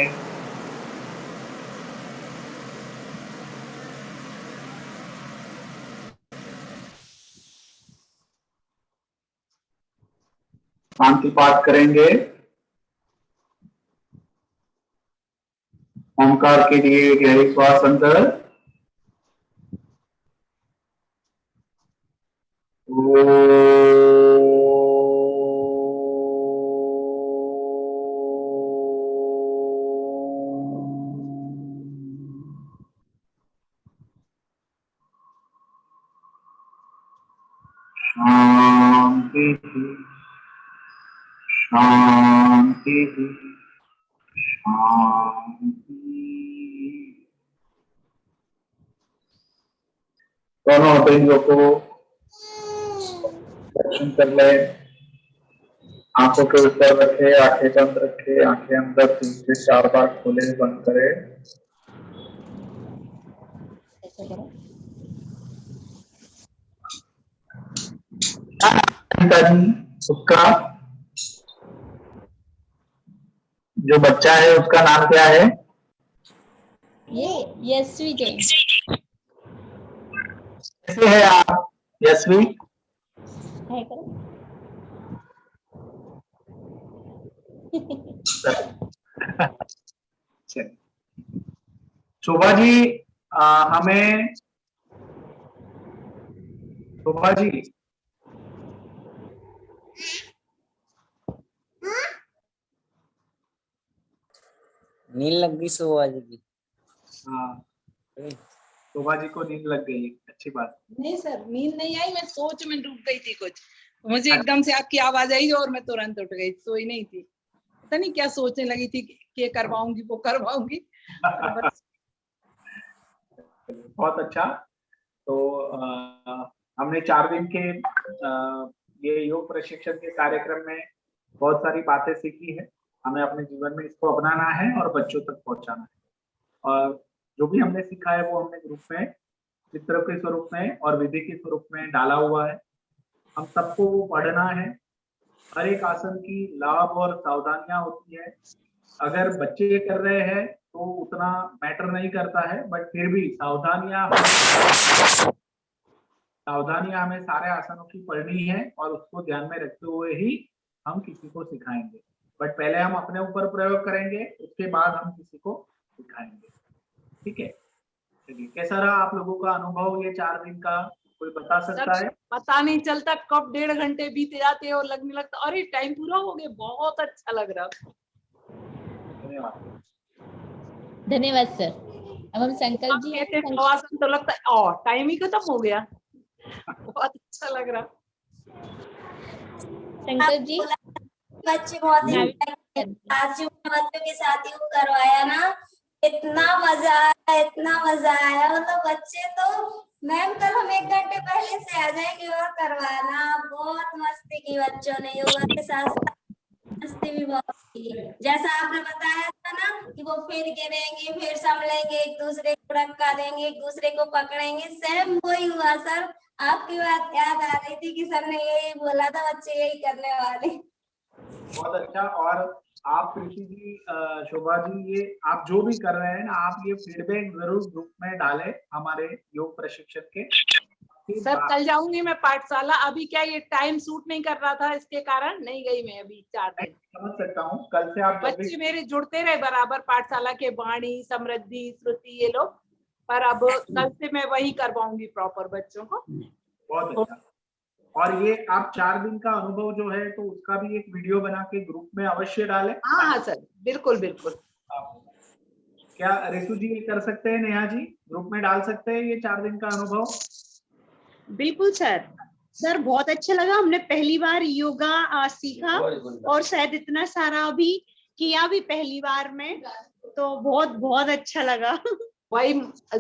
शांति पाठ करेंगे। ओंकार के लिए गहरी श्वास अंदर, शांति शांति शांति। दोनों हथेलियों को दर्शन कर ले। आंखों के ऊपर रखे, आंखें बंद रखे, आंखें अंदर 3 से 4 बार खोले, बंद करे। उसका जो बच्चा है उसका नाम क्या है? ये यशवी जैन। कैसे है आप यशवी? है करो। शोभा जी, हमें शोभा जी नींद लग गई शोभा जी की। हाँ, शोभा जी को नींद लग गई, अच्छी बात। नहीं सर, नींद नहीं आई, मैं सोच में डूब गई थी कुछ। मुझे एकदम से आपकी आवाज आई और मैं तुरंत उठ गई, सोई नहीं थी। पता नहीं क्या सोचने लगी थी कि करवाऊंगी वो करवाऊंगी। बहुत अच्छा। तो हमने 4 दिन के ये योग प्रशिक्षण के कार्यक्रम में बहुत सारी बातें सीखी है, हमें अपने जीवन में इसको अपनाना है और बच्चों तक पहुंचाना है। और जो भी हमने सीखा है वो हमने ग्रुप में चित्र के स्वरूप में और विधि के स्वरूप में डाला हुआ है। हम सबको वो पढ़ना है। हर एक आसन की लाभ और सावधानियां होती है। अगर बच्चे कर रहे हैं तो उतना मैटर नहीं करता है, बट फिर भी सावधानियां हमें सारे आसनों की पढ़नी है और उसको ध्यान में रखते हुए ही हम किसी को सिखाएंगे। बट पहले हम अपने ऊपर प्रयोग करेंगे, उसके बाद हम किसी को सिखाएंगे। ठीक है, चलिए कैसा रहा आप लोगों का अनुभव ये 4 दिन का, कोई बता सकता है? पता नहीं चलता कब 1.5 घंटे बीत जाते हैं और लगने लगता अरे टाइम पूरा हो गया। बहुत अच्छा लग रहा। धन्यवाद। धन्यवाद सर। अब हम शंकर जी हैं। शवासन तो लगता है और टाइम ही खत्म हो गया। बहुत अच्छा लग रहा। शंकर जी बच्चे बहुत आज जो बच्चों के साथ योग करवाया ना, इतना मजा आया। मतलब बच्चे तो मैम कल हम 1 घंटे पहले से आ जाएंगे और करवाना। बहुत मस्ती की बच्चों ने, योगा के साथ मस्ती भी बहुत की। जैसा आपने बताया था ना कि वो फिर गिरेंगे, फिर संभलेंगे, एक दूसरे को धक्का देंगे, एक दूसरे को पकड़ेंगे, सेम वही हुआ सर। आपकी बात याद आ रही थी कि सर ने यही बोला था, बच्चे यही करने वाले। बहुत अच्छा। और आप प्रीति जी, शोभा जी, ये आप जो भी कर रहे हैं ना, आप ये फीडबैक जरूर ग्रुप में डालें हमारे योग प्रशिक्षक के। सर कल जाऊंगी मैं पाठशाला। अभी क्या ये टाइम सूट नहीं कर रहा था, इसके कारण नहीं गई मैं अभी 4 दिन। समझ सकता हूँ। कल से आप बच्चे मेरे जुड़ते रहे बराबर पाठशाला के, वाणी, समृद्धि, श्रुति, ये लोग। पर अब कल से मैं वही करवाऊंगी प्रॉपर बच्चों को। बहुत अच्छा। और ये आप 4 दिन का अनुभव जो है तो उसका भी एक वीडियो बना के ग्रुप में अवश्य डालें। हाँ सर, बिल्कुल बिल्कुल। क्या रितु जी कर सकते हैं? नेहा जी ग्रुप में डाल सकते हैं ये 4 दिन का अनुभव? बिल्कुल सर बहुत अच्छा लगा। हमने पहली बार योगा सीखा और शायद इतना सारा अभी किया भी पहली बार में, तो बहुत अच्छा लगा। वही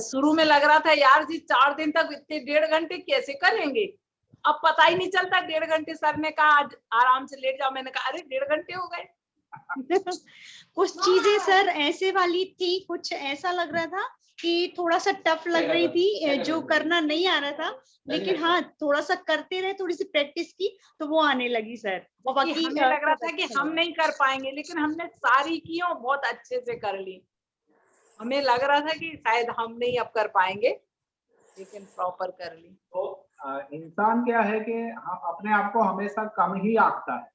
शुरू में लग रहा था यार जी 4 दिन तक इतने 1.5 घंटे कैसे करेंगे। अब पता ही नहीं चलता 1.5 घंटे। सर ने कहा आज आराम से लेट जाओ, मैंने कहा अरे 1.5 घंटे हो गए। कुछ चीजें सर ऐसे वाली थी, कुछ ऐसा लग रहा था कि थोड़ा सा टफ लग रही थी, जो करना नहीं आ रहा था, लेकिन हाँ थोड़ा सा करते रहे, थोड़ी सी प्रैक्टिस की तो वो आने लगी सर। बाकी हमें लग रहा था कि हम नहीं कर पाएंगे, लेकिन हमने सारी की और बहुत अच्छे से कर ली। हमें लग रहा था कि शायद हम नहीं अब कर पाएंगे, लेकिन प्रॉपर कर ली। तो इंसान क्या है कि अपने आप को हमेशा कम ही आंकता है।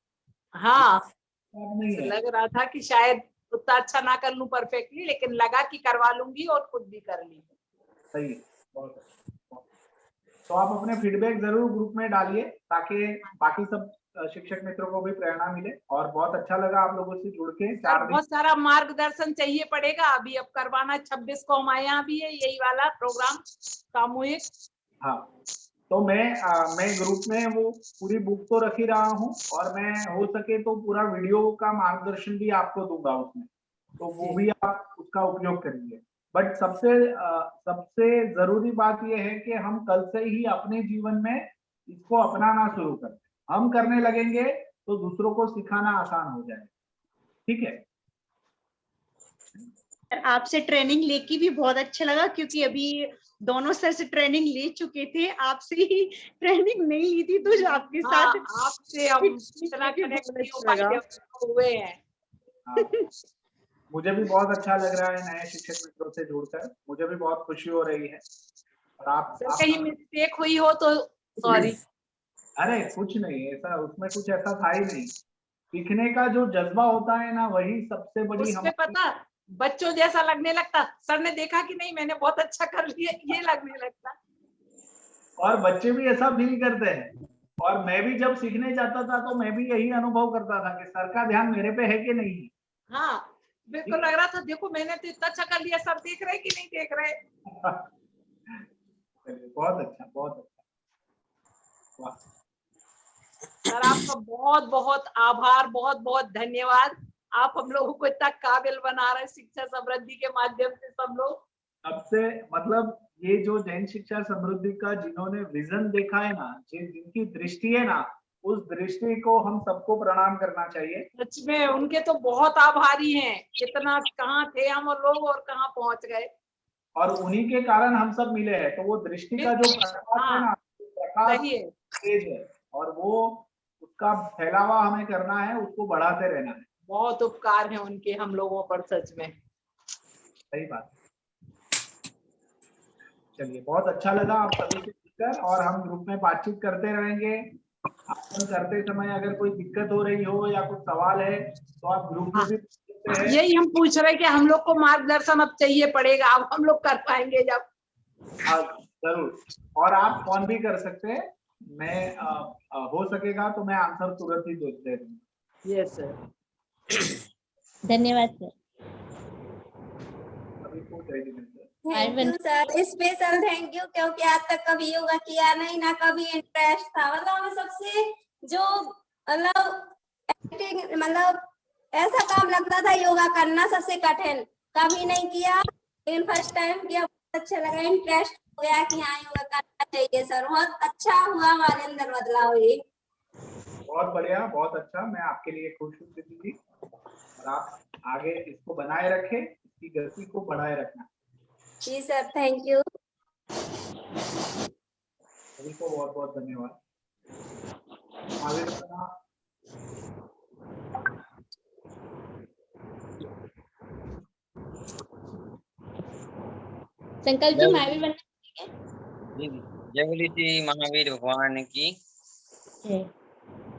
हाँ, नहीं है। लग रहा था कि शायद उतना अच्छा ना कर लूं परफेक्टली, लेकिन लगा कि करवा लूंगी और खुद भी कर ली। सही है, बहुत अच्छा। तो आप अपने फीडबैक जरूर ग्रुप में डालिए ताकि बाकी सब शिक्षक मित्रों को भी प्रेरणा मिले। और बहुत अच्छा लगा आप लोगों से जुड़ के। 4 दिन बहुत सारा मार्गदर्शन चाहिए पड़ेगा अभी अब करवाना। 26 को हमारे यहाँ भी है यही वाला प्रोग्राम सामूहिक। हाँ, तो मैं ग्रुप में वो पूरी बुक तो रख ही रहा हूँ और मैं हो सके तो पूरा वीडियो का मार्गदर्शन भी आपको दूंगा उसमें, तो वो भी आप उसका उपयोग करिए। बट सबसे जरूरी बात यह है कि हम कल से ही अपने जीवन में इसको अपनाना शुरू करें। हम करने लगेंगे तो दूसरों को सिखाना आसान हो जाएगा। ठीक है, आपसे ट्रेनिंग लेके भी बहुत अच्छा लगा, क्योंकि अभी दोनों सर से ट्रेनिंग ले चुके थे, आपसे ही ट्रेनिंग नहीं ली थी, तो जो आपके साथ आपसे हम इतना कनेक्ट हुए हैं। मुझे भी बहुत अच्छा लग रहा है नए शिक्षक मित्रों से जुड़कर। मुझे भी बहुत खुशी हो रही है। और आप कहीं मिस्टेक हुई हो तो सॉरी। अरे कुछ नहीं, ऐसा उसमें कुछ ऐसा था ही नहीं। सीखने का जो जज्बा होता है ना, वही सबसे बड़ी उसमें पता बच्चों जैसा लगने लगता। सर ने देखा कि नहीं मैंने बहुत अच्छा कर लिया, ये लगने लगता। और बच्चे भी ऐसा फील करते हैं। और मैं भी जब सीखने जाता था तो मैं भी यही अनुभव करता था कि सर का ध्यान मेरे पे है कि नहीं। हाँ बिल्कुल लग रहा था, देखो मैंने तो इतना अच्छा कर लिया, सर देख रहे कि नहीं देख रहे। बहुत अच्छा, बहुत अच्छा। सर आपका बहुत बहुत आभार, बहुत बहुत धन्यवाद। आप हम लोगों को इतना काबिल बना रहे हैं शिक्षा समृद्धि के माध्यम से। सब लोग सबसे मतलब ये जो जैन शिक्षा समृद्धि का जिन्होंने विजन देखा है ना, जिनकी दृष्टि है ना, उस दृष्टि को हम सबको प्रणाम करना चाहिए। सच में उनके तो बहुत आभारी हैं, कितना कहाँ थे हम लोग और कहाँ पहुंच गए। और उन्हीं के कारण हम सब मिले हैं। तो वो दृष्टि का जो प्रकाश है ना, प्रकाश सही है। तेज है, और वो उसका फैलावा हमें करना है, उसको बढ़ाते रहना है। बहुत उपकार है उनके हम लोगों पर, सच में। सही बात। चलिए, बहुत अच्छा लगा आप सभी से मिलकर, और हम ग्रुप में बातचीत करते रहेंगे। आसन करते समय अगर कोई दिक्कत हो रही हो या कुछ सवाल है तो आप ग्रुप में भी पूछ सकते हैं। यही हम पूछ रहे कि हम लोग को मार्गदर्शन अब चाहिए पड़ेगा, अब हम लोग कर पाएंगे जब। हाँ जरूर, और आप फोन भी कर सकते हैं। मैं हो सकेगा तो मैं आंसर तुरंत ही दे दूंगा। Yes sir. धन्यवाद सर। अभी तो जय Jinendra. Thank you sir, special thank you, क्योंकि आज तक कभी योगा किया नहीं, ना कभी इंटरेस्ट था। मतलब हमें सबसे जो मतलब ऐसा काम लगता था योगा करना सबसे कठिन, कभी नहीं किया, लेकिन फर्स्ट टाइम किया, बहुत अच्छा लगा, इंटरेस्ट हो गया कि हाँ योगा करना चाहिए सर। बहुत अच्छा हुआ, हमारे अंदर बदलाव हुई। बहुत बढ़िया, बहुत अच्छा। मैं आपके लिए खुश हूँ दीदी जी, और आप आगे इसको बनाए रखें, इसकी गति को बढ़ाए रखना। जी सर, थैंक यू। सभी को बहुत बहुत धन्यवाद। आगे संकल्प जी मैं भी बनना जी जय बोली श्री महावीर भगवान की। है।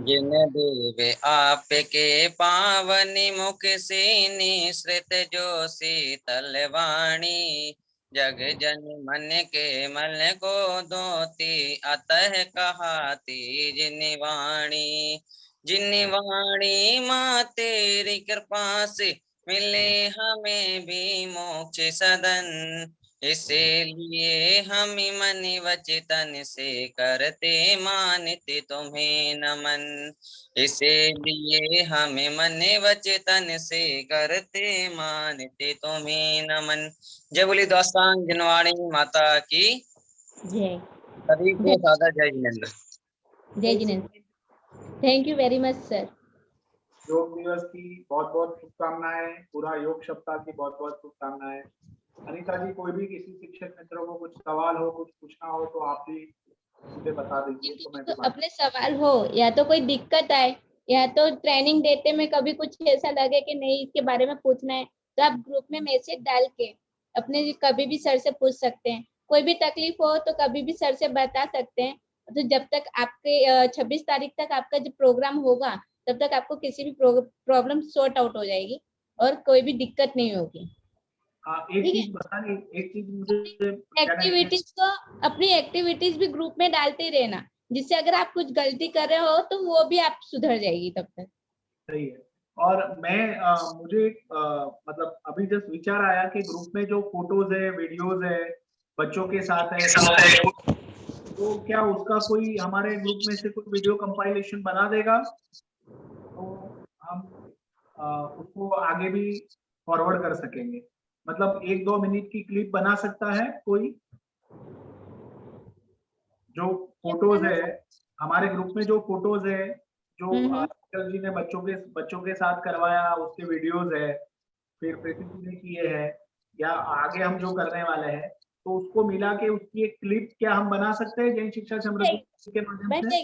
जिन देवे आपके पावनी मुख से निसृत जो शीतल वाणी, जग जन मन के मल को धोती अतः कहाती जिन वाणी। जिन वाणी माँ तेरी कृपा से मिले हमें भी मोक्ष सदन, इसीलिए हम मन वचन से करते मानते तुम्हें नमन। इसीलिए हमें मन वचन से करते मानते तुम्हें नमन। जय बोली दोस्तान जिनवाणी माता की जय। सभी को सादा जय जिनेंद्र। जय Jinendra. Thank you very much sir. योग दिवस की बहुत बहुत शुभकामनाएं, पूरा योग सप्ताह की बहुत बहुत शुभकामनाएं। अनीता जी, कोई भी किसी शिक्षक मित्रों को कुछ सवाल हो, कुछ पूछना हो तो आप भी मुझे बता दीजिए। तो मैं तो अपने सवाल हो या तो कोई दिक्कत आए या तो ट्रेनिंग देते में कभी कुछ ऐसा लगे कि नहीं इसके बारे में पूछना है, तो आप ग्रुप में मैसेज डाल के अपने कभी भी सर से पूछ सकते हैं। कोई भी तकलीफ हो तो कभी भी सर से बता सकते हैं। तो जब तक आपके 26 तारीख तक आपका जो प्रोग्राम होगा तब तक आपको किसी भी प्रॉब्लम सॉर्ट आउट हो जाएगी और कोई भी दिक्कत नहीं होगी। एक चीज बतानी, एक चीज मुझे एक्टिविटीज को, अपनी एक्टिविटीज भी ग्रुप में डालते ही रहना, जिससे अगर आप कुछ गलती कर रहे हो तो वो भी आप सुधर जाएगी तब तक। सही है। और मैं मुझे मतलब अभी जस्ट विचार आया कि ग्रुप में जो फोटोज है, वीडियोज है, बच्चों के साथ है, तो क्या उसका कोई हमारे ग्रुप में से कोई वीडियो कंपाइलेशन बना देगा तो हम उसको आगे भी फॉरवर्ड कर सकेंगे। मतलब 1-2 मिनट की क्लिप बना सकता है कोई, जो फोटोज है हमारे ग्रुप में, जो फोटोज है जो अंकल जी ने बच्चों के साथ करवाया, उसके वीडियोज है, फिर प्रीति जी ने किए हैं, या आगे हम जो करने वाले हैं, तो उसको मिला के उसकी एक क्लिप क्या हम बना सकते हैं जैन शिक्षा समृद्धि के माध्यम से?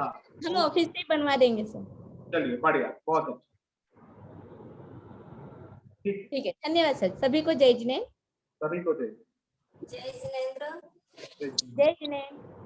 हाँ, हम ऑफिस से बनवा देंगे सर। चलिए बढ़िया, बहुत अच्छा। ठीक है, धन्यवाद सर। सभी को जय जिनेंद्र। सभी को जय जय जिनेंद्र। जय जिनेंद्र।